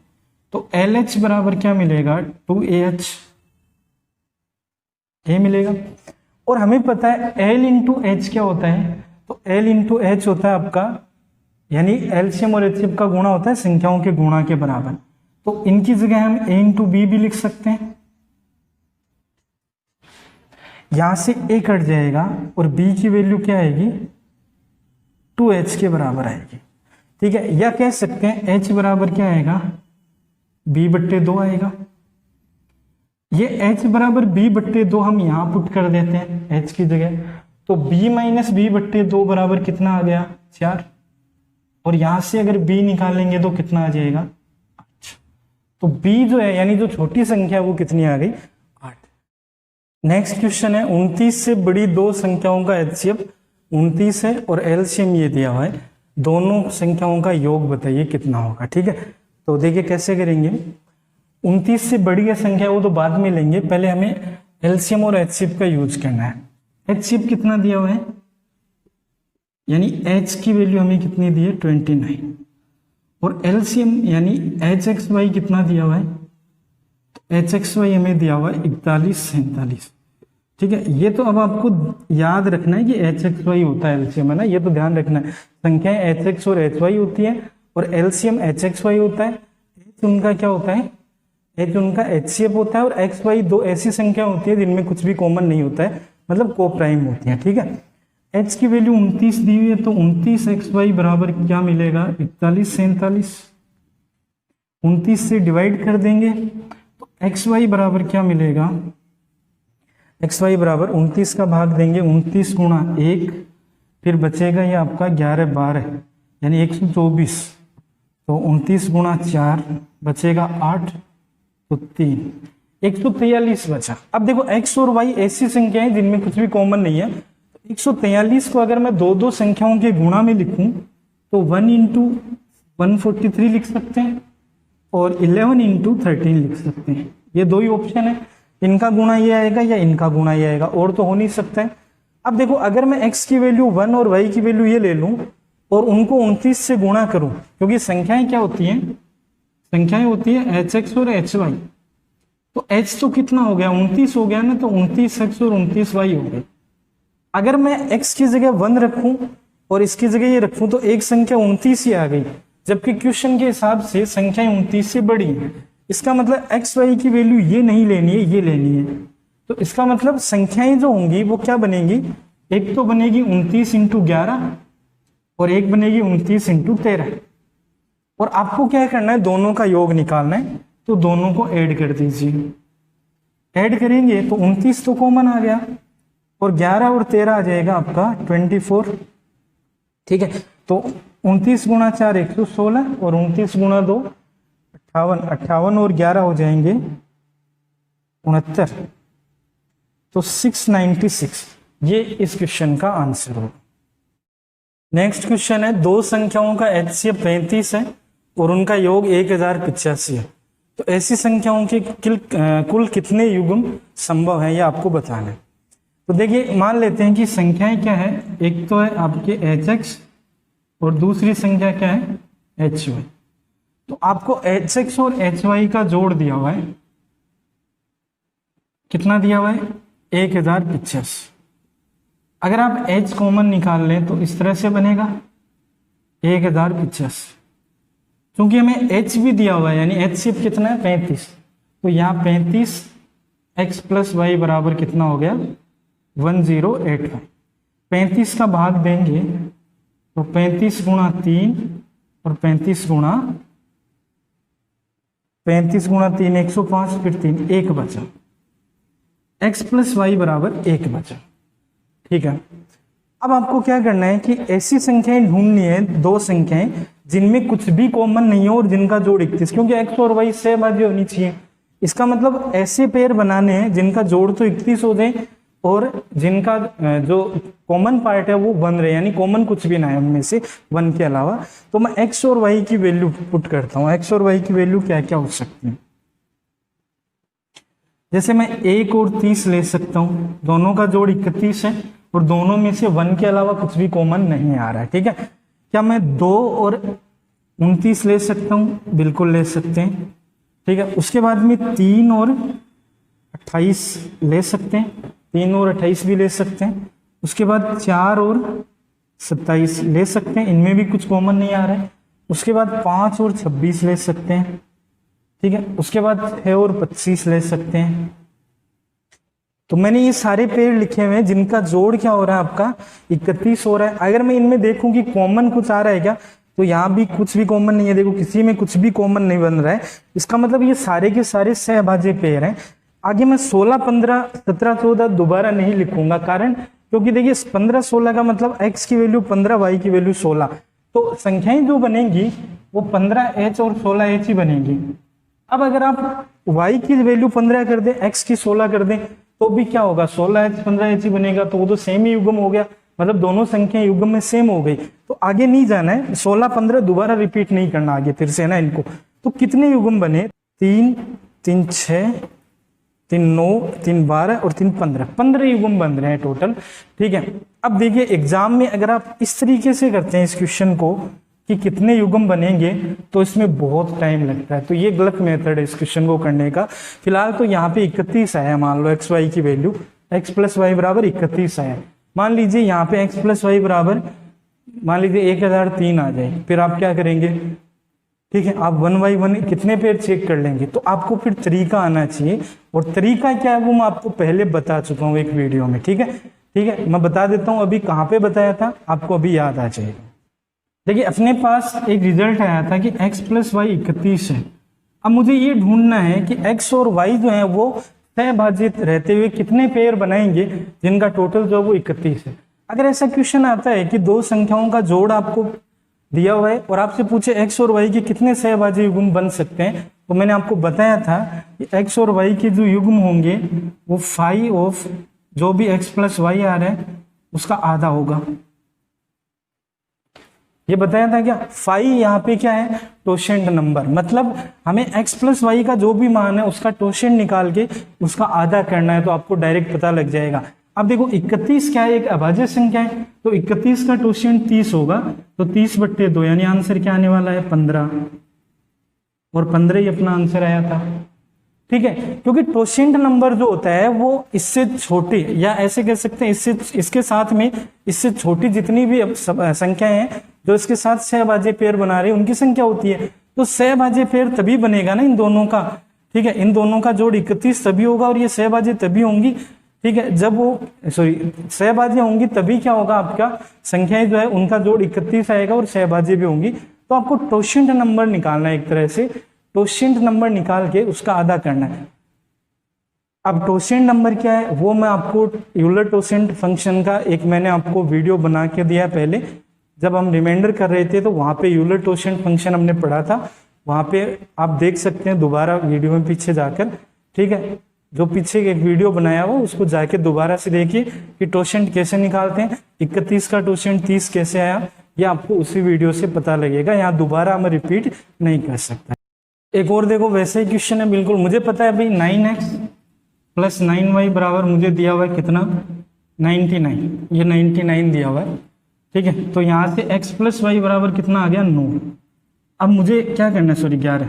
तो LH बराबर क्या मिलेगा 2AH, ये मिलेगा। और हमें पता है L × H क्या होता है, तो L × H होता है आपका, यानी एलसीएम और एचसीएफ का गुणा होता है संख्याओं के गुणा के बराबर, तो इनकी जगह हम A × B भी लिख सकते हैं, यहां से A कट जाएगा और B की वैल्यू क्या आएगी 2H के बराबर आएगी, ठीक है। या कह सकते हैं H बराबर क्या आएगा b/2 आएगा, ये h बराबर b/2 हम यहां पुट कर देते हैं h की जगह, तो b - b/2 बराबर कितना आ गया 4, और यहां से अगर b निकालेंगे तो कितना आ जाएगा 8, तो b जो है यानी जो छोटी संख्या वो कितनी आ गई 8। नेक्स्ट क्वेश्चन है, 29 से बड़ी दो संख्याओं का एचसीएफ 29 है और एलसीएम ये दिया हुआ है, दोनों संख्याओं का योग बताइए कितना होगा, ठीक है। तो देखिए कैसे करेंगे, 29 से बड़ी है संख्या वो तो बाद में लेंगे, पहले हमें एलसीएम और एचसीएफ का यूज करना है। एचसीएफ कितना दिया हुआ है, यानी एच की वैल्यू हमें कितनी दी है 29, और एलसीएम यानी एच एक्स वाई कितना दिया हुआ है, तो एच एक्स वाई हमें दिया हुआ है 41 47, ठीक है। ये तो अब आपको याद रखना है कि एच एक्स वाई होता है एलसीएम, है ना, ये तो ध्यान रखना है, संख्याएं एच एक्स और एच वाई होती है और एलसीएम एच एक्स वाई होता है, एच उनका क्या होता है, एच उनका एचसीएफ होता है, और एक्स वाई दो ऐसी संख्या होती है जिनमें कुछ भी कॉमन नहीं होता है, मतलब को प्राइम होती है, ठीक है। h की वैल्यू 29 दी हुई है, तो 29xy बराबर क्या मिलेगा, 41 47। 29 से डिवाइड कर देंगे तो xy बराबर क्या मिलेगा, xy बराबर 29 का भाग देंगे 29 गुणा 1, फिर बचेगा ये आपका 11 12 यानी 124, तो 29 गुणा 4 बचेगा 8, तो 3, 143 बचा। अब देखो x और y ऐसी संख्या है जिनमें कुछ भी कॉमन नहीं है। 143 को अगर मैं दो दो संख्याओं के गुणा में लिखूं तो 1 इंटू 143 लिख सकते हैं और 11 इंटू 13 लिख सकते हैं। ये दो ही ऑप्शन है, इनका गुणा ये आएगा या इनका गुणा ये आएगा, और तो हो नहीं सकता है। अब देखो अगर मैं x की वैल्यू 1 और y की वैल्यू ये ले लूं और उनको 29 से गुणा करूं, क्योंकि संख्याएं क्या होती हैं, संख्याएं होती है hx और hy। तो h तो कितना हो गया, 29 हो गया ना, तो 29x और 29y हो गए। अगर मैं x की जगह 1 रखूं और इसकी जगह ये रखूं तो एक संख्या 29 ही आ गई, जबकि क्वेश्चन के हिसाब से संख्या 29 से बड़ी है। इसका मतलब एक्स वाई की वैल्यू ये नहीं लेनी है, ये लेनी है। तो इसका मतलब संख्याएं जो होंगी वो क्या बनेगी, एक तो बनेगी 29 इंटू 11 और एक बनेगी 29 इंटू 13। और आपको क्या करना है, दोनों का योग निकालना है, तो दोनों को ऐड कर दीजिए। ऐड करेंगे तो 29 तो कॉमन आ गया और 11 और 13 आ जाएगा आपका 24। ठीक है, तो 29 गुणा 4 116 और 29 गुणा 2 58, 58 और 11 हो जाएंगे 69, तो 696 ये इस क्वेश्चन का आंसर होगा। नेक्स्ट क्वेश्चन है, दो संख्याओं का HCF 35 है और उनका योग 1085 है, तो ऐसी संख्याओं के कुल कितने युग्म संभव है, ये आपको बताना है। तो देखिए मान लेते हैं कि संख्याएं क्या है, एक तो है आपके HX और दूसरी संख्या क्या है HY। तो आपको HX और HY का जोड़ दिया हुआ है, कितना दिया हुआ है 1085। अगर आप H कॉमन निकाल लें तो इस तरह से बनेगा 1085। क्योंकि हमें H भी दिया हुआ है यानी HCF कितना है 35, तो यहाँ 35x प्लस वाई बराबर कितना हो गया 1085। 35 का भाग देंगे तो 35 गुणा 3 और 35 गुणा 3 105, फिर 3 1 बचा, x प्लस वाई बराबर 1 बचा। ठीक है, अब आपको क्या करना है कि ऐसी संख्याएं ढूंढनी है, दो संख्याएं जिनमें कुछ भी कॉमन नहीं हो और जिनका जोड़ 31, क्योंकि x और y सहभाज्य होनी चाहिए। इसका मतलब ऐसे पेयर बनाने हैं जिनका जोड़ तो 31 हो जाए और जिनका जो कॉमन पार्ट है वो 1 रहे, यानी कॉमन कुछ भी ना है उनमें से 1 के अलावा। तो मैं x और y की वैल्यू पुट करता हूं, x और y की वैल्यू क्या क्या हो सकती है। जैसे मैं 1 और 30 ले सकता हूं, दोनों का जोड़ 31 है और दोनों में से 1 के अलावा कुछ भी कॉमन नहीं आ रहा है। ठीक है, क्या मैं 2 और 29 ले सकता हूं, बिल्कुल ले सकते हैं। ठीक है, उसके बाद में 3 और 28 ले सकते हैं, 3 और 28 भी ले सकते हैं। उसके बाद 4 और 27 ले सकते हैं, इनमें भी कुछ कॉमन नहीं आ रहा है। उसके बाद 5 और 26 ले सकते हैं। ठीक है, उसके बाद 6 और 25 ले सकते हैं। तो मैंने ये सारे पेड़ लिखे हुए हैं जिनका जोड़ क्या हो रहा है आपका 31 हो रहा है। अगर मैं इनमें देखूं कि कॉमन कुछ आ रहा है क्या, तो यहाँ भी कुछ भी कॉमन नहीं है। देखो किसी में कुछ भी कॉमन नहीं बन रहा है, इसका मतलब ये सारे के सारे सहभाज्य पेड़ हैं। आगे मैं 16 15 17 14 दोबारा नहीं लिखूंगा, कारण क्योंकि देखिए 15 16 का मतलब x की वैल्यू 15 y की वैल्यू 16, तो संख्याएं जो बनेंगी वो 15h और 16h ही बनेगी। अब अगर आप y की वैल्यू 15 कर दें, x की 16 कर दें, तो भी क्या होगा 16h 15h ही बनेगा, तो वो तो सेम ही युग्म हो गया, मतलब दोनों संख्याएं युग्म में सेम हो गई। तो आगे नहीं जाना है, 16 15 दोबारा रिपीट नहीं करना आगे फिर से ना इनको। तो कितने युग्म बने, 3 3 6 3 9 3 12 और 3 15, 15 युग्म बन रहे हैं टोटल। ठीक है, अब देखिए एग्जाम में अगर आप इस तरीके से करते हैं इस क्वेश्चन को कि कितने युग्म बनेंगे, तो इसमें बहुत टाइम लगता है। तो ये गलत मेथड है इस क्वेश्चन को करने का। फिलहाल तो यहाँ पे 31 आया, मान लो एक्स वाई की वैल्यू x प्लस वाई बराबर 31 आया। मान लीजिए यहाँ पे x प्लस वाई बराबर मान लीजिए 1003 आ जाए, फिर आप क्या करेंगे, ठीक है, आप 1 बाई 1 कितने पेयर चेक कर लेंगे। तो आपको फिर तरीका आना चाहिए, और तरीका क्या है वो मैं आपको पहले बता चुका हूँ एक वीडियो में। ठीक है, ठीक है, मैं बता देता हूं अभी कहाँ पे बताया था, आपको अभी याद आ जाएगा। देखिए अपने पास एक रिजल्ट आया था कि x + y 31 है। अब मुझे ये ढूंढना है कि x और y जो है वो सहभाजित रहते हुए कितने पेयर बनाएंगे जिनका टोटल जो है वो 31 है। अगर ऐसा क्वेश्चन आता है कि दो संख्याओं का जोड़ आपको दिया हुआ है और आपसे पूछे x और y के कितने सहभाजी युग्म बन सकते हैं, तो मैंने आपको बताया था कि x और y के जो युग्म होंगे वो फाई ऑफ जो भी x + y आ रहा है उसका आधा होगा। ये बताया था क्या, फाई यहाँ पे क्या है, टोशेंट नंबर, मतलब हमें x + y का जो भी मान है उसका टोशेंट निकाल के उसका आधा करना है, तो आपको डायरेक्ट पता लग जाएगा। अब देखो 31 क्या है, एक अभाज्य संख्या है, तो 31 का टोशेंट 30 होगा, तो 30/2 यानी आंसर क्या आने वाला है 15, और 15 ही अपना आंसर आया था। ठीक है, क्योंकि टोशेंट नंबर जो होता है वो इससे छोटी, या ऐसे कह सकते हैं इससे, इसके साथ में इससे छोटी जितनी भी संख्याएं हैं जो इसके साथ सहभाज्य पेयर बना रही है उनकी संख्या होती है। तो सहभाज्य पेयर तभी बनेगा ना इन दोनों का। ठीक है, इन दोनों का जोड़ 31 तभी होगा और ये सहभाज्य तभी होंगी। ठीक है, जब वो सहभाज्य होंगी तभी क्या होगा, आपका संख्याएं जो है उनका जोड़ 31 आएगा और सहभाज्य भी होंगी। तो आपको टोशेंट नंबर निकालना है, एक तरह से टोशेंट नंबर निकाल के उसका आधा करना है। अब टोशेंट नंबर क्या है वो मैं आपको यूलर टोशेंट फंक्शन का एक मैंने आपको वीडियो बना के दिया पहले, जब हम रिमाइंडर कर रहे थे तो वहां पे यूलर टोशेंट फंक्शन हमने पढ़ा था, वहां पे आप देख सकते हैं दोबारा वीडियो में पीछे जाकर। ठीक है, जो पीछे एक वीडियो बनाया हुआ उसको जाके दोबारा से देखिए कि टोशेंट कैसे निकालते हैं, 31 का टोशेंट 30 कैसे आया, ये आपको उसी वीडियो से पता लगेगा, यहाँ दोबारा मैं रिपीट नहीं कर सकता। एक और देखो वैसे ही क्वेश्चन है बिल्कुल, मुझे पता है भाई 9x + 9y बराबर मुझे दिया हुआ है कितना 99, ये 99 दिया हुआ है। ठीक है, तो यहाँ से x + y बराबर कितना आ गया 9। अब मुझे क्या करना है, 11,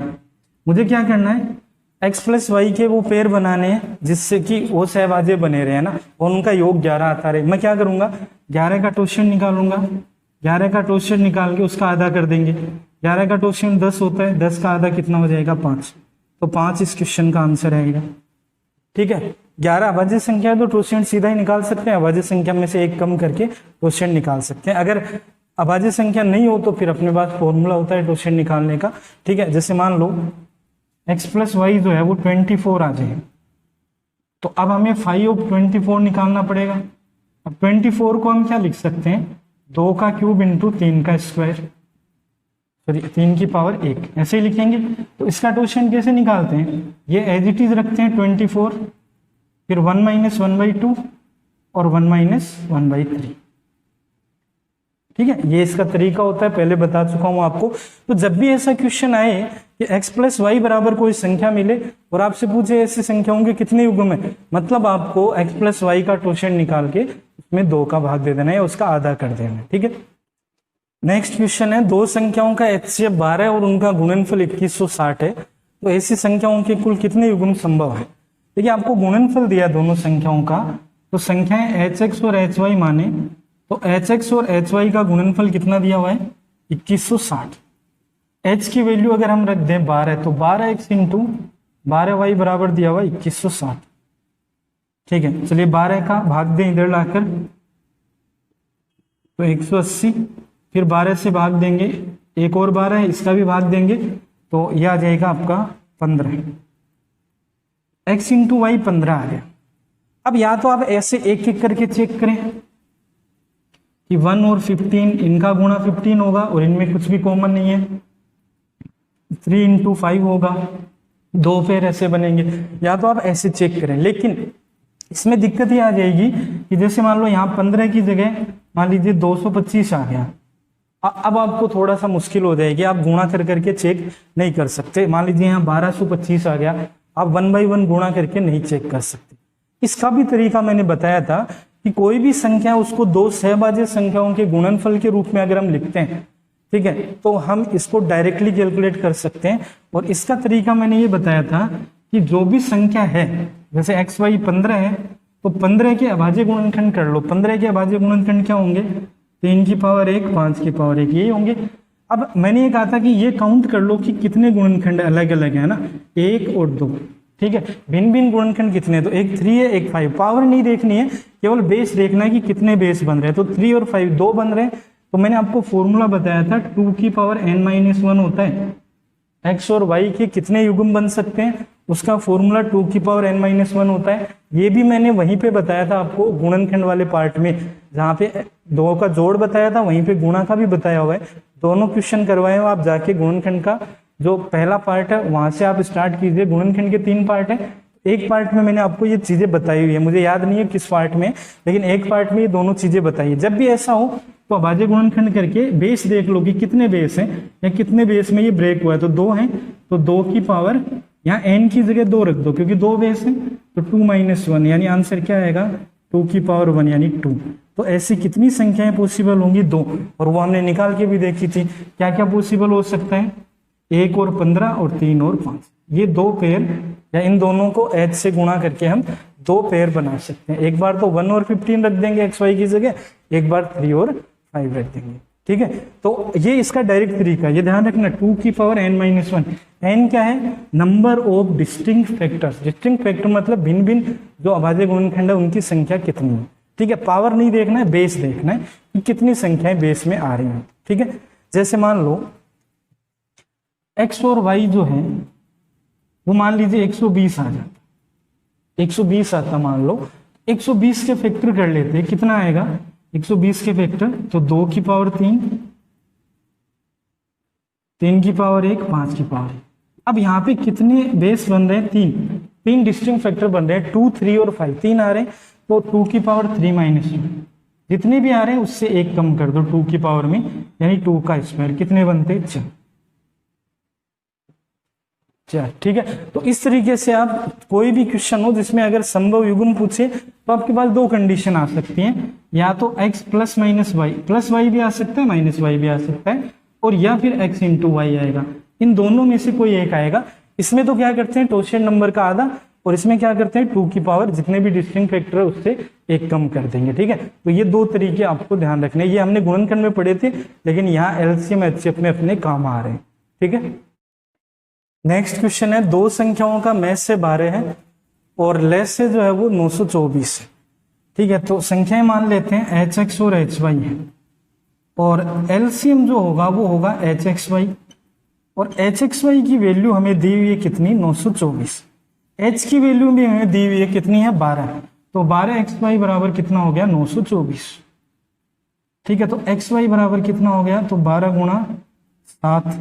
मुझे क्या करना है x + y के वो पेयर बनाने हैं जिससे कि वो सहभाज्य बने रहे ना, और उनका योग 11 आता रहे। मैं क्या करूंगा 11 का टोशेंट निकालूंगा, 11 का टोशेंट निकाल के उसका आधा कर देंगे। 11 का टोशेंट 10 होता है, 10 का आधा कितना हो जाएगा 5, तो 5 इस क्वेश्चन का आंसर आएगा। ठीक है, 11 अभाज्य संख्या है तो टोशेंट सीधा ही निकाल सकते हैं, अभाज्य संख्या में से एक कम करके टोशेंट निकाल सकते हैं। अगर अभाज्य संख्या नहीं हो तो फिर अपने पास फॉर्मूला होता है टोशेंट निकालने का। ठीक है, जैसे मान लो x + y जो है वो 24 आ जाए, तो अब हमें 5 ऑफ 24 निकालना पड़ेगा। अब 24 को हम क्या लिख सकते हैं, 2 का क्यूब इंटू 3 का स्क्वायर, सॉरी 3 की पावर 1, ऐसे ही लिखेंगे। तो इसका टोशेंट कैसे निकालते हैं, ये एज इट इज रखते हैं 24, फिर 1 - 1/2 और 1 - 1/3। ठीक है, ये इसका तरीका होता है, पहले बता चुका हूं आपको। तो जब भी ऐसा क्वेश्चन आए कि x + y बराबर कोई संख्या मिले और आपसे पूछे ऐसी संख्याओं के कितने युग्म है, मतलब आपको x + y का टोशेंट निकाल के उसमें 2 का भाग दे देना है, उसका आधा कर देना है। ठीक है, नेक्स्ट क्वेश्चन है, दो संख्याओं का HCF 12 और उनका गुणनफल 2160 है, तो ऐसी संख्याओं के कुल कितने युग्म संभव है। देखिए आपको गुणनफल दिया दोनों संख्याओं का, तो संख्याएं hx और hy माने तो hx और hy का गुणनफल कितना दिया हुआ है 2160। h की वैल्यू अगर हम रख दें 12, तो 12x × 12y बराबर दिया हुआ 2160। ठीक है, चलिए 12 का भाग दें इधर लाकर, तो 180, फिर 12 से भाग देंगे, एक और 12 है इसका भी भाग देंगे, तो यह आ जाएगा आपका 15। x × y 15 आ गया। अब या तो आप ऐसे एक एक करके चेक करें कि 1 और 15 इनका गुणा 15 होगा और इनमें कुछ भी कॉमन नहीं है, 3 × 5 होगा, 2 पेयर ऐसे बनेंगे। या तो आप ऐसे चेक करें, लेकिन इसमें दिक्कत ये आ जाएगी कि जैसे मान लो यहाँ 15 की जगह मान लीजिए 225 आ गया, अब आपको थोड़ा सा मुश्किल हो जाएगी, आप गुणा कर करके चेक नहीं कर सकते। मान लीजिए यहाँ 1225 आ गया, आप 1 बाई 1 गुणा करके नहीं चेक कर सकते। इसका भी तरीका मैंने बताया था कि कोई भी संख्या उसको दो सहभाज्य संख्याओं के गुणनफल के रूप में अगर हम लिखते हैं, ठीक है, तो हम इसको डायरेक्टली कैलकुलेट कर सकते हैं। और इसका तरीका मैंने ये बताया था कि जो भी संख्या है, जैसे एक्स वाई 15 है, तो 15 के अभाज्य गुणनखंड कर लो। 15 के अभाज्य गुणनखंड क्या होंगे, 3 की पावर 1, 5 की पावर 1, यही होंगे। अब मैंने ये कहा था कि ये काउंट कर लो कि कितने गुणनखंड अलग अलग है ना, 1 और 2, ठीक है। भिन्न भिन्न गुणनखंड कितने हैं, तो एक 3 है एक 5। पावर नहीं देखनी है, केवल बेस देखना है कि कितने बेस बन रहे हैं। तो 3 और 5 2 बन रहे हैं। तो मैंने आपको फॉर्मूला बताया था 2 की पावर n-1 होता है। x और y के कितने युग्म बन सकते हैं, उसका फॉर्मूला 2 की पावर n-1 होता है। ये भी मैंने वहीं पे बताया था आपको गुणनखंड वाले पार्ट में, जहाँ पे दो का जोड़ बताया था वहीं पे गुणा का भी बताया हुआ है। दोनों क्वेश्चन करवाए हो आप जाके। गुणनखंड का जो पहला पार्ट है वहां से आप स्टार्ट कीजिए। गुणनखंड के 3 पार्ट है, एक पार्ट में मैंने आपको ये चीजें बताई हुई है, मुझे याद नहीं है किस पार्ट में, लेकिन एक पार्ट में ये दोनों चीजें बताई। जब भी ऐसा हो तो अभाज्य गुणनखंड करके बेस देख लो कि कितने बेस हैं या कितने बेस में ये ब्रेक हुआ है। तो 2 हैं, तो 2 की पावर यहाँ n की जगह 2 रख दो क्योंकि 2 बेस है। तो 2 - 1 यानी आंसर क्या आएगा, 2 की पावर 1 यानी 2। तो ऐसी कितनी संख्याएं पॉसिबल होंगी, 2। और वो हमने निकाल के भी देखी थी। क्या क्या पॉसिबल हो सकता है, 1 और 15 और 3 और 5। ये 2 पेयर या इन दोनों को h से गुणा करके हम 2 पेयर बना सकते हैं। एक बार तो 1 और 15 रख देंगे x y की जगह, एक बार 3 और 5 रख देंगे। ठीक है, तो ये इसका डायरेक्ट तरीका। ये ध्यान रखना 2 की पावर n-1। n क्या है, number of distinct factors. Distinct factor मतलब भिन्न भिन्न जो अभाज्य गुणनखंड है उनकी संख्या कितनी है। ठीक है, पावर नहीं देखना है, बेस देखना है कि कितनी संख्याएं बेस में आ रही हैं। ठीक है, जैसे मान लो x और y जो है वो मान लीजिए 120 आ जाता, 120 आता मान लो। 120 के फैक्टर कर लेते हैं, कितना आएगा 120 के फैक्टर, तो 2 की पावर 3, 3 की पावर 1, 5 की पावर 1। अब यहाँ पे कितने बेस बन रहे हैं, 3 डिस्टिंक्ट फैक्टर बन रहे हैं, 2, 3 और 5। 3 आ रहे हैं तो 2 की पावर 3 - 1। जितने भी आ रहे हैं उससे 1 कम कर दो 2 की पावर में, यानी 2 का स्क्वायर। कितने बनते हैं, 4। ठीक है, तो इस तरीके से आप कोई भी क्वेश्चन हो जिसमें अगर संभव युग्म पूछे तो आपके पास 2 कंडीशन आ सकती हैं, या तो x plus minus Y, plus Y भी आ सकता है माइनस वाई भी आ सकता है, और या फिर x इंटू वाई आएगा। इन दोनों में से कोई एक आएगा। इसमें तो क्या करते हैं, टोशियन नंबर का आधा, और इसमें क्या करते हैं 2 की पावर जितने भी डिस्टिंक्ट फैक्टर है उससे 1 कम कर देंगे। ठीक है, तो ये 2 तरीके आपको ध्यान रखने। ये हमने गुणनखंड में पढ़े थे, लेकिन यहाँ एलसीएम एचसीएफ में अपने काम आ रहे हैं। ठीक है, नेक्स्ट क्वेश्चन है, 2 संख्याओं का मैच से 12 है और लेस से जो है वो 924 है। ठीक है, तो संख्याएं मान लेते हैं hx और hy है, और एलसीएम जो होगा वो होगा hxy, और hxy की वैल्यू हमें दी हुई है कितनी, 924। h की वैल्यू भी हमें दी हुई है कितनी है, 12। तो 12xy बराबर कितना हो गया, 924। ठीक है, तो xy बराबर कितना हो गया, तो 12 गुणा 7,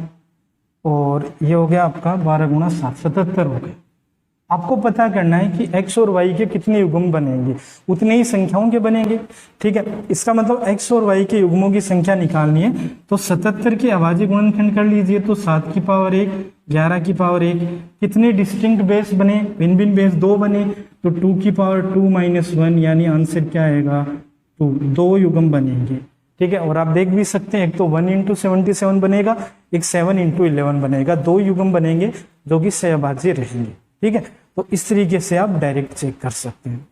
और ये हो गया आपका 12 गुणा 7, 77 हो गया। आपको पता करना है कि x और y के कितने युग्म बनेंगे, उतने ही संख्याओं के बनेंगे। ठीक है, इसका मतलब x और y के युग्मों की संख्या निकालनी है, तो 77 के अभाज्य गुणनखंड कर लीजिए। तो 7 की पावर 1, 11 की पावर 1। कितने डिस्टिंक्ट बेस बने, भिन्न भिन्न बेस 2 बने, तो 2 की पावर 2 - 1 यानी आंसर क्या आएगा, 2। 2 युग्म बनेंगे। ठीक है, और आप देख भी सकते हैं, एक तो 1 × 77 बनेगा, एक 7 × 11 बनेगा। 2 युग्म बनेंगे जो कि सहअभाज्य रहेंगे। ठीक है, तो इस तरीके से आप डायरेक्ट चेक कर सकते हैं।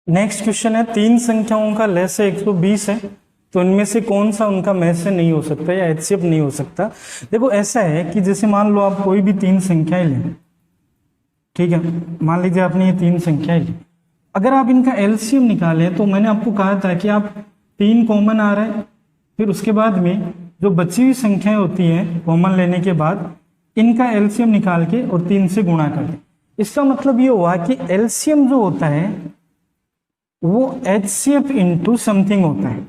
नेक्स्ट क्वेश्चन है, 3 संख्याओं का लय से 120 है, तो इनमें से कौन सा उनका मैच से नहीं हो सकता या एचसीएफ नहीं हो सकता। देखो ऐसा है कि जैसे मान लो आप कोई भी 3 संख्याएं लें। ठीक है, मान लीजिए आपने ये 3 संख्याएं ली, अगर आप इनका एलसीएम निकालें तो मैंने आपको कहा था कि आप 3 कॉमन आ रहा है, फिर उसके बाद में जो बची हुई संख्याएं होती हैं कॉमन लेने के बाद इनका एलसीएम निकाल के और 3 से गुणा कर दें। इसका मतलब ये हुआ कि एलसीएम जो होता है वो एचसीएफ इंटू समथिंग होता है,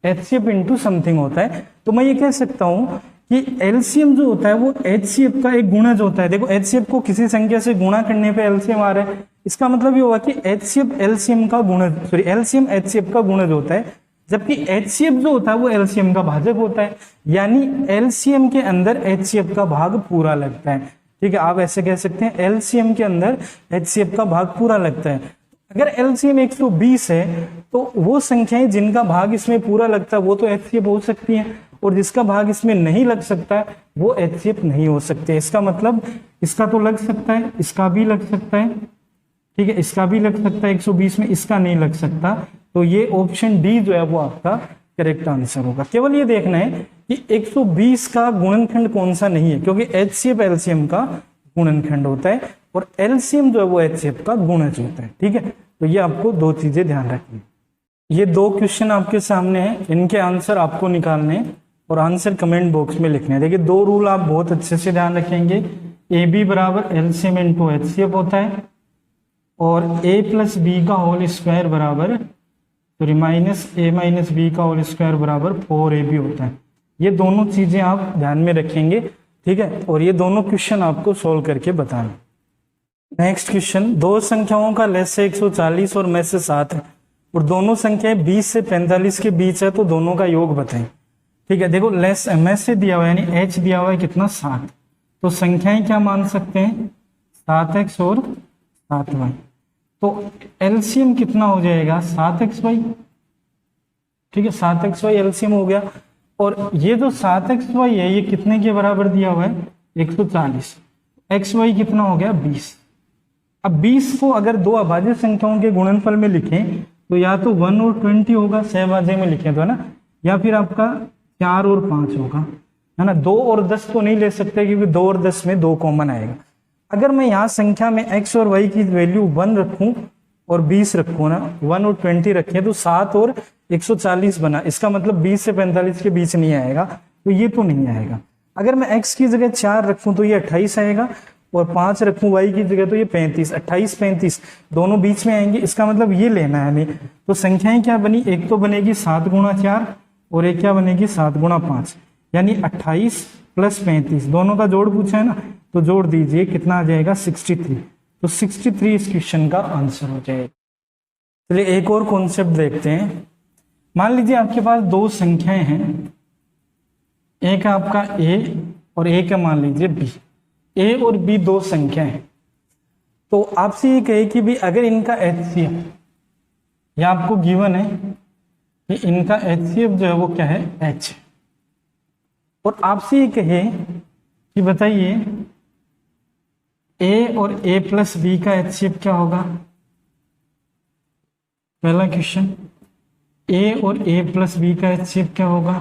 एचसीएफ इंटू समथिंग होता है। तो मैं ये कह सकता हूं कि एलसीएम जो होता है वो एचसीएफ का एक गुणज होता है। देखो एचसीएफ को किसी संख्या से गुणा करने पे एलसीएम आ रहा है, इसका मतलब ये हुआ कि एचसीएफ एलसीएम का गुणज, सॉरी एलसीएम एचसीएफ का गुणज होता है, जबकि एचसीएफ जो होता है वो एलसीएम का भाजक होता है, यानी एलसीएम के अंदर एचसीएफ का भाग पूरा लगता है। ठीक है, आप ऐसे कह सकते हैं एलसीएम के अंदर एचसीएफ का भाग पूरा लगता है। अगर एलसीएम 120 है तो वो संख्याएं जिनका भाग इसमें पूरा लगता है वो तो एचसीएफ हो सकती हैं, और जिसका भाग इसमें नहीं लग सकता वो एचसीएफ नहीं हो सकते। इसका मतलब इसका तो लग सकता है, इसका भी लग सकता है, ठीक है, इसका भी लग सकता है 120 में, इसका नहीं लग सकता। तो ये ऑप्शन डी जो है वो आपका करेक्ट आंसर होगा। केवल ये देखना है कि 120 का गुणनखंड कौन सा नहीं है, क्योंकि एचसीएफ एलसीएम का गुणनखंड होता है। और एलसीएम जो है वो एचसीएफ का गुणज होता है। ठीक है, तो ये आपको दो चीजें ध्यान रखनी। ये दो क्वेश्चन आपके सामने हैं, इनके आंसर आपको निकालने हैं और आंसर कमेंट बॉक्स में लिखने हैं। देखिए दो रूल आप बहुत अच्छे से ध्यान रखेंगे। ए बी बराबर एलसीएम इंटू एचसीएफ होता है और ए प्लस बी का होल स्क्वायर बराबर सॉरी माइनस ए माइनस बी का होल स्क्वायर बराबर 4ab होता है। ये दोनों चीजें आप ध्यान में रखेंगे। ठीक है, और ये दोनों क्वेश्चन आपको सोल्व करके बताना। नेक्स्ट क्वेश्चन, दो संख्याओं का लेस से 140 और में से 7 है और दोनों संख्याएं 20 से 45 के बीच है, तो दोनों का योग बताएं। ठीक है, देखो लेस में से दिया हुआ है यानी h दिया हुआ है कितना 7, तो संख्याएं क्या मान सकते हैं 7x और 7y। तो एलसीएम कितना हो जाएगा 7xy। ठीक है, 7xy एलसीएम हो गया और ये जो 7xy है ये कितने के बराबर दिया हुआ है 140, xy कितना हो गया 20। अब 20 को अगर दो अभाज्य संख्याओं के गुणनफल में लिखें तो या तो 1 और 20 होगा, सहभाज्य में लिखें तो है ना, या फिर आपका 4 और 5 होगा, है ना। 2 और 10 को नहीं ले सकते क्योंकि 2 और 10 में 2 कॉमन आएगा। अगर मैं यहाँ संख्या में x और y की वैल्यू 1 रखूं और 20 रखूं ना, 1 और 20 रखें तो 7 और 140 बना, इसका मतलब 20 से 45 के बीच नहीं आएगा, तो ये तो नहीं आएगा। अगर मैं x की जगह 4 रखूं तो ये 28 आएगा और 5 रखूं y की जगह तो ये 35, 28 35 दोनों बीच में आएंगे, इसका मतलब ये लेना है हमें। तो संख्याएं क्या बनी, एक तो बनेगी 7 गुणा 4 और एक क्या बनेगी 7 गुणा 5, यानी 28 प्लस 35 दोनों का जोड़ पूछा है ना, तो जोड़ दीजिए कितना आ जाएगा 63। तो 63 इस क्वेश्चन का आंसर हो जाएगा। चलिए एक और कॉन्सेप्ट देखते हैं। मान लीजिए आपके पास दो संख्याएं हैं, एक है आपका a और एक है मान लीजिए b। a और b दो संख्या है, तो आपसे ये कहे कि भी अगर इनका HCF, या आपको गिवन है कि इनका HCF जो है वो क्या है h, और आपसे ये कहे कि बताइए a और a प्लस बी का HCF क्या होगा। पहला क्वेश्चन, a और a प्लस बी का HCF क्या होगा,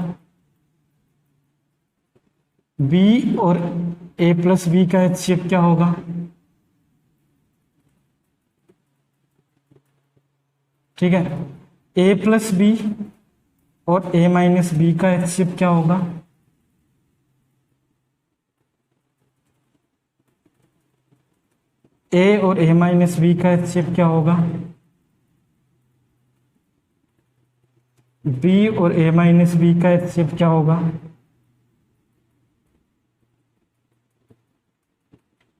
b और a प्लस बी का HCF क्या होगा, ठीक है, a प्लस बी और a माइनस बी का HCF क्या होगा, a और a माइनस बी का HCF क्या होगा, b और a माइनस बी का HCF क्या होगा,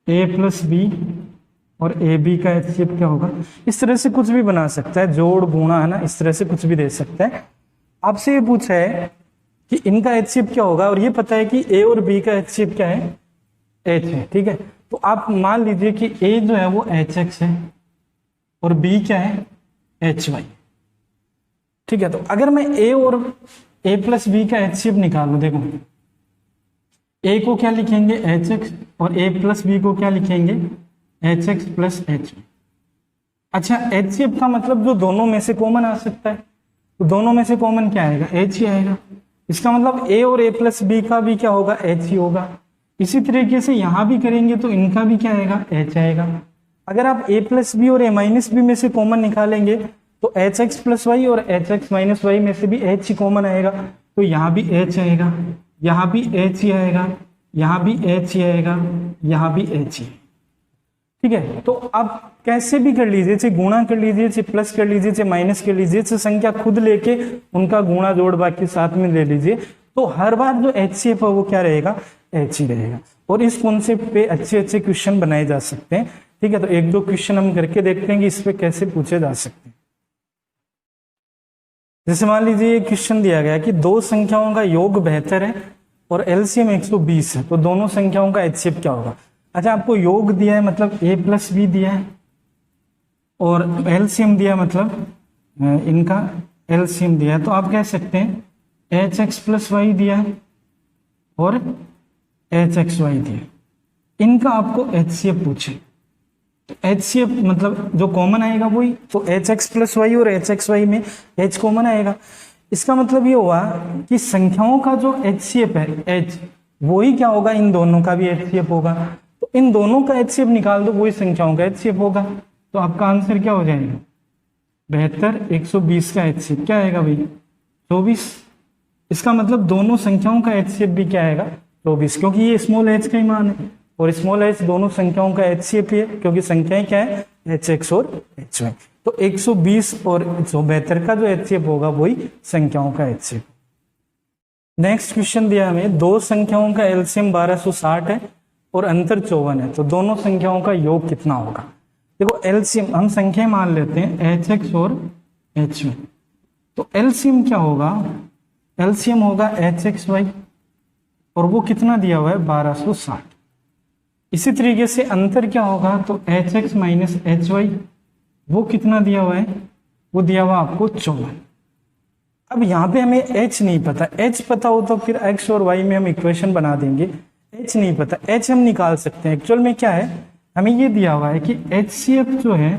a प्लस बी और ए बी का HCF क्या होगा। इस तरह से कुछ भी बना सकता है, जोड़ गुणा, है ना, इस तरह से कुछ भी दे सकता है। आपसे ये पूछा है कि इनका HCF क्या होगा और ये पता है कि a और b का HCF क्या है h है। ठीक है, तो आप मान लीजिए कि a जो है वो hx है और b क्या है hy। ठीक है, तो अगर मैं a और a प्लस बी का HCF निकालूं, देखो a को क्या लिखेंगे hx और a प्लस बी को क्या लिखेंगे hx प्लस h। अच्छा, HCF का मतलब जो दोनों में से कॉमन आ सकता है, तो दोनों में से कॉमन क्या आएगा h ही आएगा। इसका मतलब a और a प्लस बी का भी क्या होगा h ही होगा। इसी तरीके से यहां भी करेंगे तो इनका भी क्या आएगा h आएगा। अगर आप a प्लस बी और a माइनस बी में से कॉमन निकालेंगे तो hx प्लस वाई और hx माइनस वाई में से भी h ही कॉमन आएगा, तो यहाँ भी h आएगा, यहाँ भी h ही आएगा, यहाँ भी h ही आएगा, यहाँ भी h ही। ठीक है, तो आप कैसे भी कर लीजिए, चाहे गुणा कर लीजिए, चाहे प्लस कर लीजिए, चाहे माइनस कर लीजिए, चाहे संख्या खुद लेके उनका गुणा जोड़ बाकी साथ में ले लीजिए, तो हर बार जो HCF है वो क्या रहेगा h ही रहेगा। और इस कॉन्सेप्ट पे अच्छे अच्छे क्वेश्चन बनाए जा सकते हैं। ठीक है, तो एक दो क्वेश्चन हम करके देखते हैं कि इस पे कैसे पूछे जा सकते हैं। जैसे मान लीजिए ये क्वेश्चन दिया गया कि दो संख्याओं का योग बेहतर है और एलसीएम 120 है, तो दोनों संख्याओं का HCF क्या होगा। अच्छा, आपको योग दिया है मतलब a प्लस बी दिया है और एलसीएम दिया है मतलब इनका एलसीएम दिया है, तो आप कह सकते हैं hx प्लस वाई दिया है और hxy दिया है। इनका आपको HCF पूछे, HCF मतलब जो कॉमन आएगा वही, तो hx प्लस वाई और hxy में h कॉमन आएगा। इसका मतलब ये हुआ कि संख्याओं का जो HCF है h, वही क्या होगा इन दोनों का भी HCF होगा। तो तो इन दोनों का एचसीएफ निकाल दो, वही संख्याओं का एचसीएफ होगा। तो आपका आंसर क्या हो जाएगा? 72 120 का एचसीएफ क्या आएगा भाई? 24। इसका मतलब दोनों संख्याओं का एचसीएफ भी क्या आएगा? 24, क्योंकि ये स्मॉल एच का ही मान है और स्मॉल एच दोनों संख्याओं का एचसीएफ ही है, क्योंकि संख्याएं क्या है? एच एक्स और एच वाई। तो 120 और 172 का जो एचसीएफ होगा वही संख्याओं का एचसीएफ। नेक्स्ट क्वेश्चन दिया हमें, दो संख्याओं का एलसीएम 1260 है और अंतर 54 है, तो दोनों संख्याओं का योग कितना होगा? देखो एलसीएम हम संख्या मान लेते हैं एच एक्स और एच वाई, तो एलसीएम क्या होगा? एलसीएम होगा एच एक्स वाई और वो कितना दिया हुआ है? 1260। इसी तरीके से अंतर क्या होगा? तो H X minus H Y, वो कितना दिया हुआ है? वो दिया हुआ आपको 54। अब यहाँ पे हमें h नहीं पता, h पता हो तो फिर x और y में हम इक्वेशन बना देंगे। h नहीं पता, h हम निकाल सकते हैं। एक्चुअल में क्या है, हमें ये दिया हुआ है कि HCF जो है,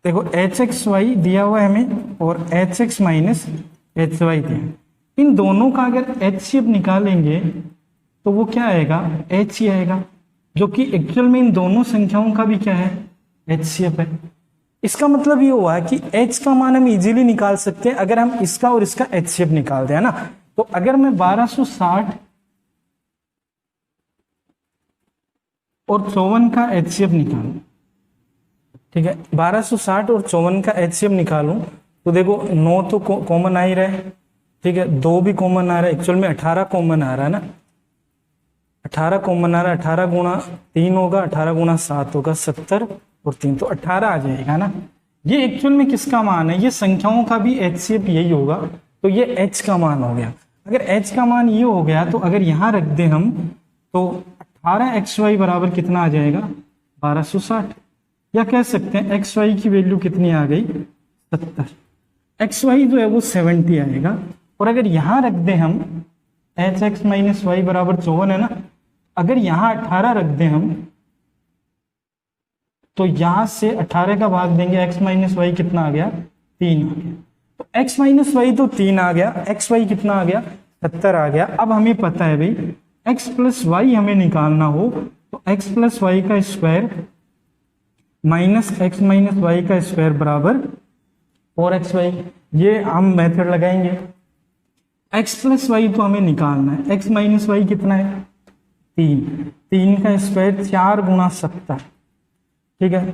देखो HXY दिया हुआ है हमें और HX माइनस HY दिया है। इन दोनों का अगर HCF निकालेंगे तो वो क्या आएगा? H ही आएगा, जो कि एक्चुअल में इन दोनों संख्याओं का भी क्या है? HCF है। इसका मतलब ये हुआ कि h का मान हम इजीली निकाल सकते हैं अगर हम इसका और इसका HCF निकाल दें, है ना। तो अगर मैं 1260 और 54 का HCF निकालूं, ठीक है, 1260 और 54 का HCF निकालूं तो देखो 9 तो कॉमन आ ही रहा है, ठीक है, 2 भी कॉमन आ रहा है, एक्चुअल में 18 कॉमन आ रहा है ना, 18 कॉमन आ रहा है, 18 गुणा 3 होगा, 18 गुणा 7 होगा 70 और 3 तो 18 आ जाएगा ना। ये एक्चुअल में किसका मान है? ये संख्याओं का भी HCF यही होगा, तो ये h का मान हो गया। अगर h का मान ये हो गया तो अगर यहाँ रख दें हम तो 18xy बराबर कितना आ जाएगा? 1260, या कह सकते हैं xy की वैल्यू कितनी आ गई? 70। xy जो है वो 70 आएगा। और अगर यहाँ रख दें हम hx माइनस वाई बराबर 54 है ना, अगर यहाँ 18 रख दें हम तो यहां से 18 का भाग देंगे, x माइनस वाई कितना आ गया? 3 आ गया। तो x माइनस वाई तो 3 आ गया, एक्स वाई कितना आ गया? 70 आ गया। अब हमें पता है भाई x प्लस वाई हमें निकालना हो तो x प्लस वाई का square minus x minus Y का स्क्वायर बराबर 4xy। ये हम मेथड लगाएंगे। x प्लस वाई तो हमें निकालना है, x माइनस वाई कितना है? 3 का स्क्वायर 4 गुणा 70, ठीक है,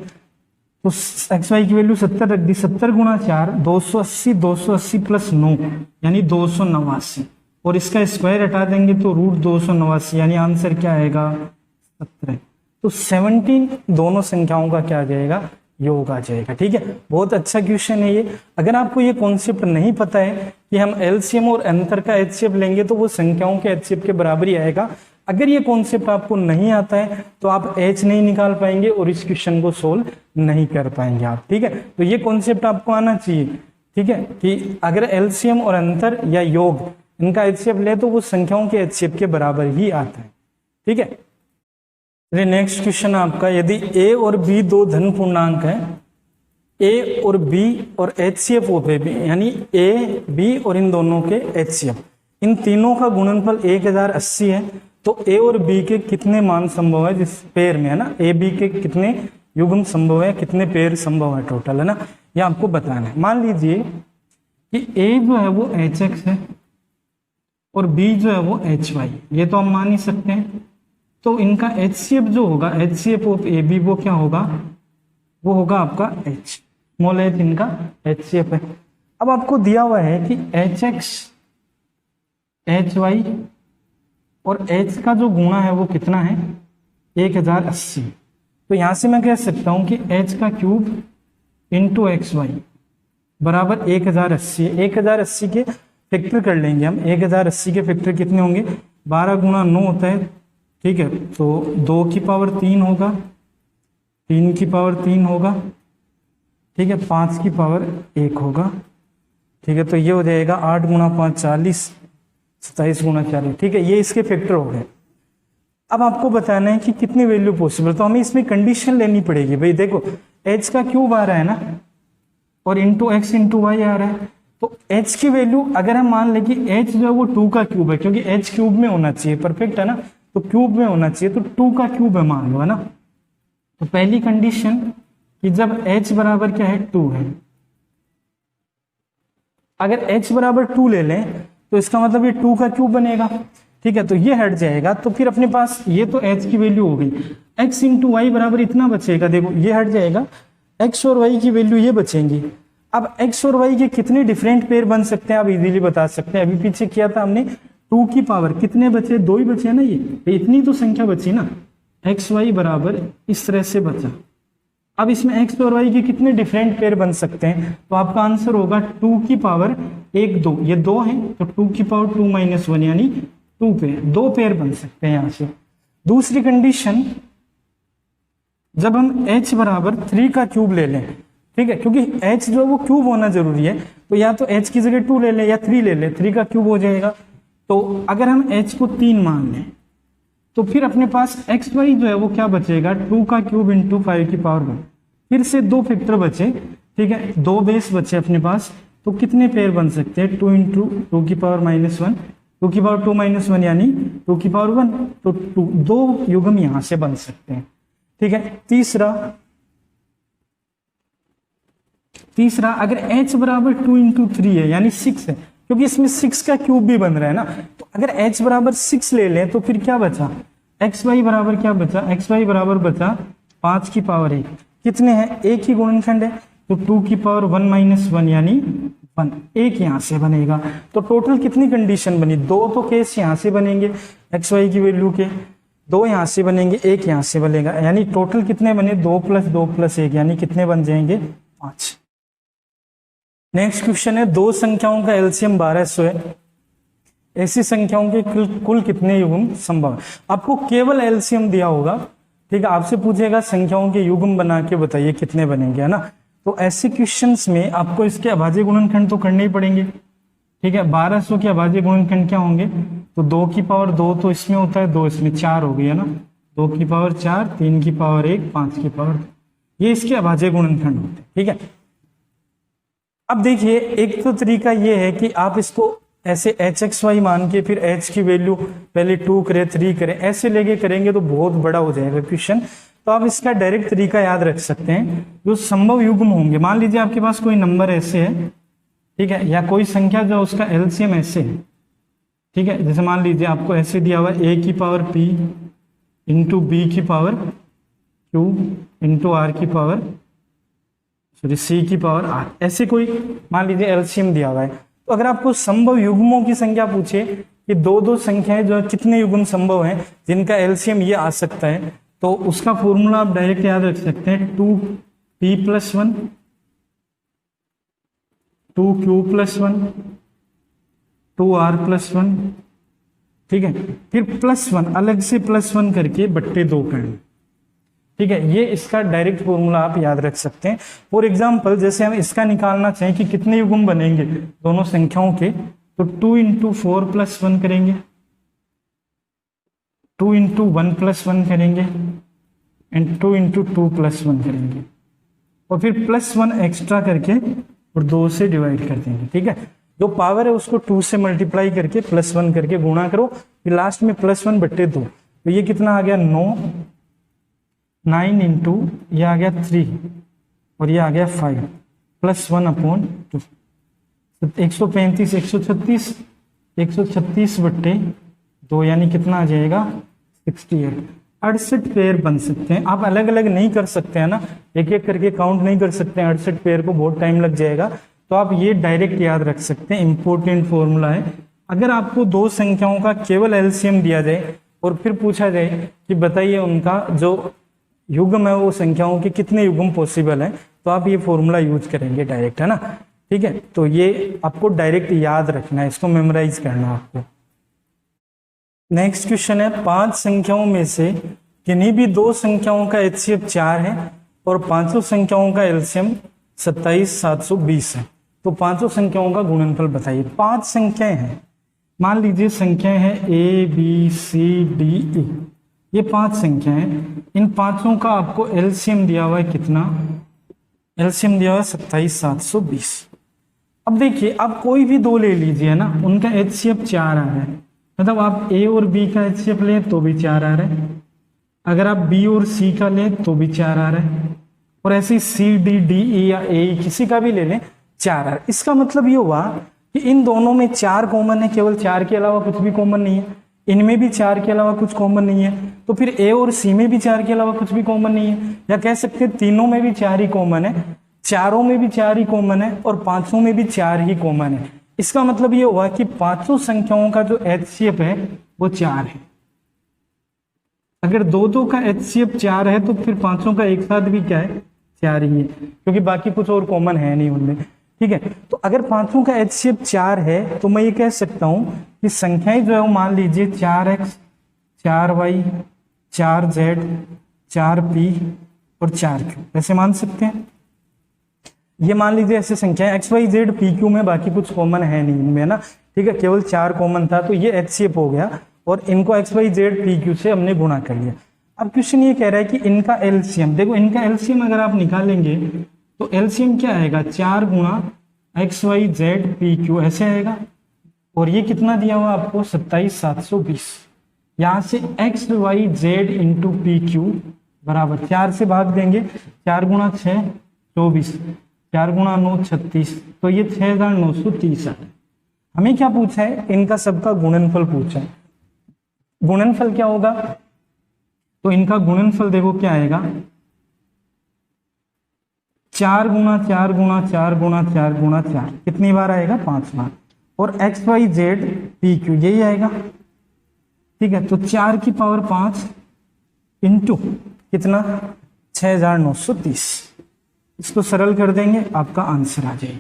तो एक्स वाई की वैल्यू 70 रख दी, 70 गुणा 4 280, 280 प्लस 9 यानी 289 और इसका स्क्वायर हटा देंगे तो रूट 289 यानी आंसर क्या आएगा? 17। तो 17 दोनों संख्याओं का क्या आ जाएगा? योग आ जाएगा। ठीक है, बहुत अच्छा क्वेश्चन है ये। अगर आपको ये कॉन्सेप्ट नहीं पता है कि हम एलसीएम और अंतर का एचसीएफ लेंगे तो वो संख्याओं के एचसीएफ के बराबर ही आएगा, अगर ये कॉन्सेप्ट आपको नहीं आता है तो आप एच नहीं निकाल पाएंगे और इस क्वेश्चन को सोल्व नहीं कर पाएंगे आप। ठीक है, तो ये कॉन्सेप्ट आपको आना चाहिए। ठीक है, कि अगर एलसीएम और अंतर या योग इनका एचसीएफ ले तो वो संख्याओं के एचसीएफ के बराबर ही आता है। ठीक है, नेक्स्ट क्वेश्चन आपका, यदि a और b दो धन पूर्णांक है, a और b और एचसीएफ ऑफ ए बी यानी a b और इन दोनों के एचसीएफ, इन तीनों का गुणनफल 1080 है, तो a और b के कितने मान संभव है जिस पेयर में, है ना, a b के कितने युग्म संभव है, कितने पेयर संभव है टोटल, है ना, ये आपको बताना है। मान लीजिए कि a जो है वो hx है और b जो है वो hy, ये तो हम मान ही सकते हैं। तो इनका HCF जो होगा, HCF ऑफ ए बी वो क्या होगा? वो होगा आपका h, स्मॉल h इनका HCF है। अब आपको दिया हुआ है कि hx hy और h का जो गुणा है वो कितना है? 1080। तो यहां से मैं कह सकता हूं कि h का क्यूब इंटू xy बराबर 1080 है। 1080 के फैक्टर कर लेंगे हम। 1080 के फैक्टर कितने होंगे? 12 गुणा 9 होता है। ठीक है, तो 2 की पावर 3 होगा, 3 की पावर 3 होगा, ठीक है, 5 की पावर 1 होगा। ठीक है, तो ये हो जाएगा 8 गुणा 5 40, 27 गुणा 40। ठीक है, ये इसके फैक्टर हो गए। अब आपको बताना है कि कितनी वैल्यू पॉसिबल, तो हमें इसमें कंडीशन लेनी पड़ेगी। भाई देखो h का क्यूब आ रहा है ना और इंटू एक्स इंटू वाई आ रहा है, तो h की वैल्यू अगर हम मान लें कि h जो है वो 2 का क्यूब है, क्योंकि h क्यूब में होना चाहिए, परफेक्ट है ना, तो क्यूब में होना चाहिए, तो 2 का क्यूब है मान लो, है ना। तो पहली कंडीशन कि जब h बराबर क्या है 2 है, अगर h बराबर 2 ले लें तो इसका मतलब ये 2 का क्यूब बनेगा, ठीक है। तो ये हट जाएगा, तो फिर अपने पास ये तो h की वैल्यू हो गई, x इंटू वाई बराबर इतना बचेगा, देखो ये हट जाएगा, x और y की वैल्यू ये बचेंगी। अब x और y के कितने डिफरेंट पेयर बन सकते हैं आप इजीली बता सकते हैं। अभी पीछे किया था हमने, 2 की पावर कितने बचे, 2 ही बचे ना, ये इतनी तो संख्या बची ना, एक्स वाई बराबर इस तरह से बचा। अब इसमें x और y के कितने डिफरेंट पेयर बन सकते हैं, तो आपका आंसर होगा 2 की पावर 1 2, ये 2 है तो 2 की पावर 2 माइनस 1 यानी 2 पेयर, 2 पेयर बन सकते हैं यहां से। दूसरी कंडीशन, जब हम h बराबर 3 का क्यूब ले लें, ठीक है, क्योंकि h जो है वो क्यूब होना जरूरी है, तो या तो h की जगह 2 ले लें या 3 ले लें, 3 का क्यूब हो जाएगा। तो अगर हम h को 3 मान लें तो फिर अपने पास एक्स वाई जो है वो क्या बचेगा, 2 का क्यूब इंटू 5 की पावर 1, फिर से 2 फैक्टर बचे, ठीक है, 2 बेस बचे अपने पास। तो कितने पेयर बन सकते हैं, 2 इंटू 2 की पावर माइनस 1, 2 की पावर 2 माइनस 1 यानी 2 की पावर 1, तो 2 युग्म यहां से बन सकते हैं, ठीक है। तीसरा अगर h बराबर 2 इंटू 3 है यानी 6 है, क्योंकि इसमें 6 का क्यूब भी बन रहा है ना, तो अगर h बराबर 6 ले लें तो फिर क्या बचा, एक्स वाई बराबर क्या बचा, एक्स वाई बराबर बचा 5 की पावर 1, कितने हैं, एक ही गुणनखंड है, तो 2 की पावर 1 माइनस 1 यानी 1, एक यहां से बनेगा। तो टोटल कितनी कंडीशन बनी, 2 तो केस यहां से बनेंगे एक्स वाई की वैल्यू के, 2 यहां से बनेंगे, एक यहां से बनेगा, यानी टोटल कितने बने, 2 प्लस 2 प्लस 1 यानी कितने बन जाएंगे, 5। नेक्स्ट क्वेश्चन है, दो संख्याओं का एलसीएम 1200 है, ऐसी संख्याओं के कुल कितने युग्म संभव है। आपको केवल एलसीएम दिया होगा, ठीक है, आपसे पूछेगा संख्याओं के युग्म बना के बताइए कितने बनेंगे, है ना। तो ऐसे क्वेश्चंस में आपको इसके अभाज्य गुणनखंड तो करने ही पड़ेंगे, ठीक है। 1200 के अभाज्य गुणनखंड क्या होंगे, तो 2 की पावर 2 तो इसमें होता है, 2 इसमें, 4 हो गई है ना, 2 की पावर 4, 3 की पावर 1, 5 की पावर 2, ये इसके अभाज्य गुणनखंड होते हैं, ठीक है। अब देखिए, एक तो तरीका ये है कि आप इसको ऐसे एच एक्स वाई मान के फिर एच की वैल्यू पहले 2 करें 3 करें, ऐसे लेके करेंगे तो बहुत बड़ा हो जाएगा क्वेश्चन। तो आप इसका डायरेक्ट तरीका याद रख सकते हैं, जो संभव युग्म होंगे, मान लीजिए आपके पास कोई नंबर ऐसे है, ठीक है, या कोई संख्या जो उसका एलसीएम ऐसे है, ठीक है, जैसे मान लीजिए आपको ऐसे दिया हुआ ए की पावर पी इंटू बी की पावर क्यू इंटू आर की पावर सॉरी सी की पावर आर, ऐसे कोई मान लीजिए एलसीएम दिया हुआ है। तो अगर आपको संभव युग्मों की संख्या पूछे कि दो संख्याएं जो कितने युग्म संभव हैं जिनका एलसीएम ये आ सकता है, तो उसका फॉर्मूला आप डायरेक्ट याद रख सकते हैं, 2p+1 2q+1 2r+1, ठीक है, फिर +1 अलग से +1 करके बट्टे 2 करना, ठीक है। ये इसका डायरेक्ट फॉर्मूला आप याद रख सकते हैं। फॉर एग्जांपल जैसे हम इसका निकालना चाहें कि कितने युग्म बनेंगे दोनों संख्याओं के, तो 2 इंटू 4+1 करेंगे, 2 इंटू 1+1 करेंगे एंड 2 इंटू 2+1 करेंगे, और फिर +1 एक्स्ट्रा करके और 2 से डिवाइड कर देंगे, ठीक है। जो पावर है उसको 2 से मल्टीप्लाई करके +1 करके गुणा करो, फिर लास्ट में +1 बट्टे 2, तो ये कितना आ गया 9 इंटू ये आ गया 3 और ये आ गया 5 +1/2, 135 136 बट्टे 2 यानी कितना आ जाएगा 68। 68 पेयर बन सकते हैं। आप अलग अलग नहीं कर सकते हैं ना, एक एक करके काउंट नहीं कर सकते हैं, 68 पेयर को बहुत टाइम लग जाएगा। तो आप ये डायरेक्ट याद रख सकते हैं, इंपॉर्टेंट फॉर्मूला है। अगर आपको दो संख्याओं का केवल एलसीएम दिया जाए और फिर पूछा जाए कि बताइए उनका जो युग्म है वो संख्याओं के कितने युग्म पॉसिबल है, तो आप ये फॉर्मूला यूज करेंगे डायरेक्ट, है ना, ठीक है। तो ये आपको डायरेक्ट याद रखना है, इसको मेमोराइज करना है आपको। नेक्स्ट क्वेश्चन है, 5 संख्याओं में से किन्हीं भी 2 संख्याओं का एचसीएफ 4 है और 5 संख्याओं का एलसीएम 27,720 है, तो 5 संख्याओं का गुणनफल बताइए। 5 संख्याएं हैं, मान लीजिए संख्याएं हैं A B C D E, ये 5 संख्याएं हैं। इन 5 का आपको एलसीएम दिया हुआ है कितना, एलसीएम दिया हुआ है 27,720। अब देखिए आप कोई भी 2 ले लीजिए ना, उनका एचसीएफ 4 आ रहा है मतलब आप ए और बी का एचसीएफ लें तो भी 4 आ रहा है, अगर आप बी और सी का लें तो भी 4 आ रहा है, और ऐसे सी डी डी ई या ए किसी का भी ले लें 4 आ रहा है। इसका मतलब ये हुआ कि इन दोनों में 4 कॉमन है, केवल 4 के अलावा कुछ भी कॉमन नहीं है, इनमें भी 4 के अलावा कुछ कॉमन नहीं है, तो फिर ए और सी में भी 4 के अलावा कुछ भी कॉमन नहीं है, या कह सकते हैं तीनों में भी 4 ही कॉमन है, चारों में भी 4 ही कॉमन है, और पांचों में भी 4 ही कॉमन है। इसका मतलब ये हुआ कि पांचों संख्याओं का जो एचसीएफ है वो 4 है। अगर दो दो का एचसीएफ 4 है तो फिर पांचों का एक साथ भी क्या है, 4 ही है, क्योंकि बाकी कुछ और कॉमन है नहीं उनमें। ठीक है, तो अगर पांचों का एचसीएफ 4 है तो मैं ये कह सकता हूं कि संख्याएं जो है वो मान लीजिए 4x 4y 4z 4p और 4q, ऐसे मान सकते हैं। ये मान लीजिए ऐसे संख्याएं x y z p q में बाकी कुछ कॉमन है नहीं इनमें ना, ठीक है, केवल 4 कॉमन था, तो ये एचसीएफ हो गया और इनको x y z p q से हमने गुणा कर लिया। अब क्वेश्चन ये कह रहा है कि इनका एलसीएम, देखो इनका एलसीएम अगर आप निकालेंगे तो एलसीएम क्या आएगा, 4 गुणा X Y Z P Q ऐसे आएगा, और ये कितना दिया हुआ आपको 27720। यहाँ से X Y Z into P Q बराबर 4 से भाग देंगे, 4 गुणा 6 24, 4 गुणा 9 36, तो ये 6930 है। हमें क्या पूछा है, इनका सबका गुणनफल पूछा है। गुणनफल क्या होगा, तो इनका गुणनफल देखो क्या आएगा, 4 गुणा 4 गुणा 4 गुणा 4 गुणा 4, कितनी बार आएगा, 5 बार, और X Y Z P Q यही आएगा। ठीक है, तो 4 की पावर 5 इंटू कितना 6930, इसको सरल कर देंगे आपका आंसर आ जाएगा।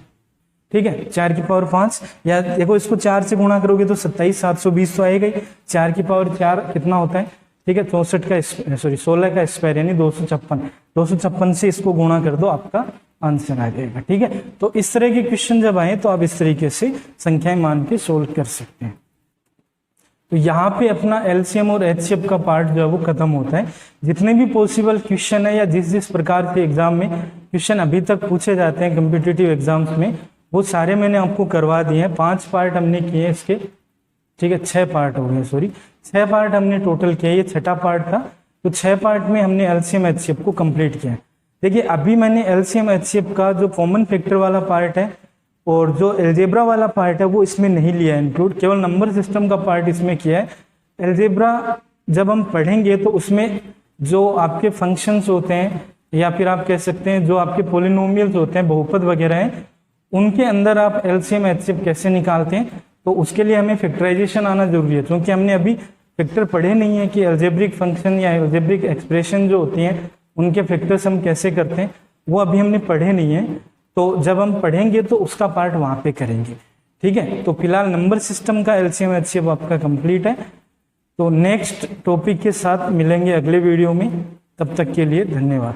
ठीक है, 4 की पावर 5, या देखो इसको 4 से गुणा करोगे तो 27720 तो आएगा ही, 4 की पावर 4 कितना होता है, ठीक है 64 का 16 का स्क्वायर यानी 256 से इसको गुणा कर दो, आपका आंसर आ जाएगा। ठीक है, तो इस तरह के क्वेश्चन जब आए तो आप इस तरीके से संख्याएं मान के सोल्व कर सकते हैं। तो यहाँ पे अपना एलसीएम और एचसीएफ का पार्ट जो है वो खत्म होता है। जितने भी पॉसिबल क्वेश्चन है या जिस जिस प्रकार के एग्जाम में क्वेश्चन अभी तक पूछे जाते हैं कम्पिटिटिव एग्जाम्स में, वो सारे मैंने आपको करवा दिए हैं। 5 पार्ट हमने किए इसके, ठीक है 6 पार्ट हो गए, सॉरी 6 पार्ट हमने टोटल किया, ये 6ठा पार्ट था। तो 6 पार्ट में हमने एलसीएम एचसीएफ को कंप्लीट किया है। देखिए अभी मैंने एलसीएम एचसीएफ का जो कॉमन फैक्टर वाला पार्ट है और जो एल्जेब्रा वाला पार्ट है वो इसमें नहीं लिया है इंक्लूड, केवल नंबर सिस्टम का पार्ट इसमें किया है। एल्जेब्रा जब हम पढ़ेंगे तो उसमें जो आपके फंक्शंस होते हैं या फिर आप कह सकते हैं जो आपके पोलिनोमियल्स होते हैं, बहुपद वगैरह हैं, उनके अंदर आप एलसीएम एचसीएफ कैसे निकालते हैं, तो उसके लिए हमें फैक्टराइजेशन आना जरूरी है। क्योंकि हमने अभी फैक्टर पढ़े नहीं है कि एल्जेब्रिक फंक्शन या एल्जेब्रिक एक्सप्रेशन जो होती हैं उनके फैक्टर्स हम कैसे करते हैं, वो अभी हमने पढ़े नहीं है। तो जब हम पढ़ेंगे तो उसका पार्ट वहां पे करेंगे। ठीक है, तो फिलहाल नंबर सिस्टम का एलसीएम एचसीएफ आपका कंप्लीट है। तो नेक्स्ट टॉपिक के साथ मिलेंगे अगले वीडियो में, तब तक के लिए धन्यवाद।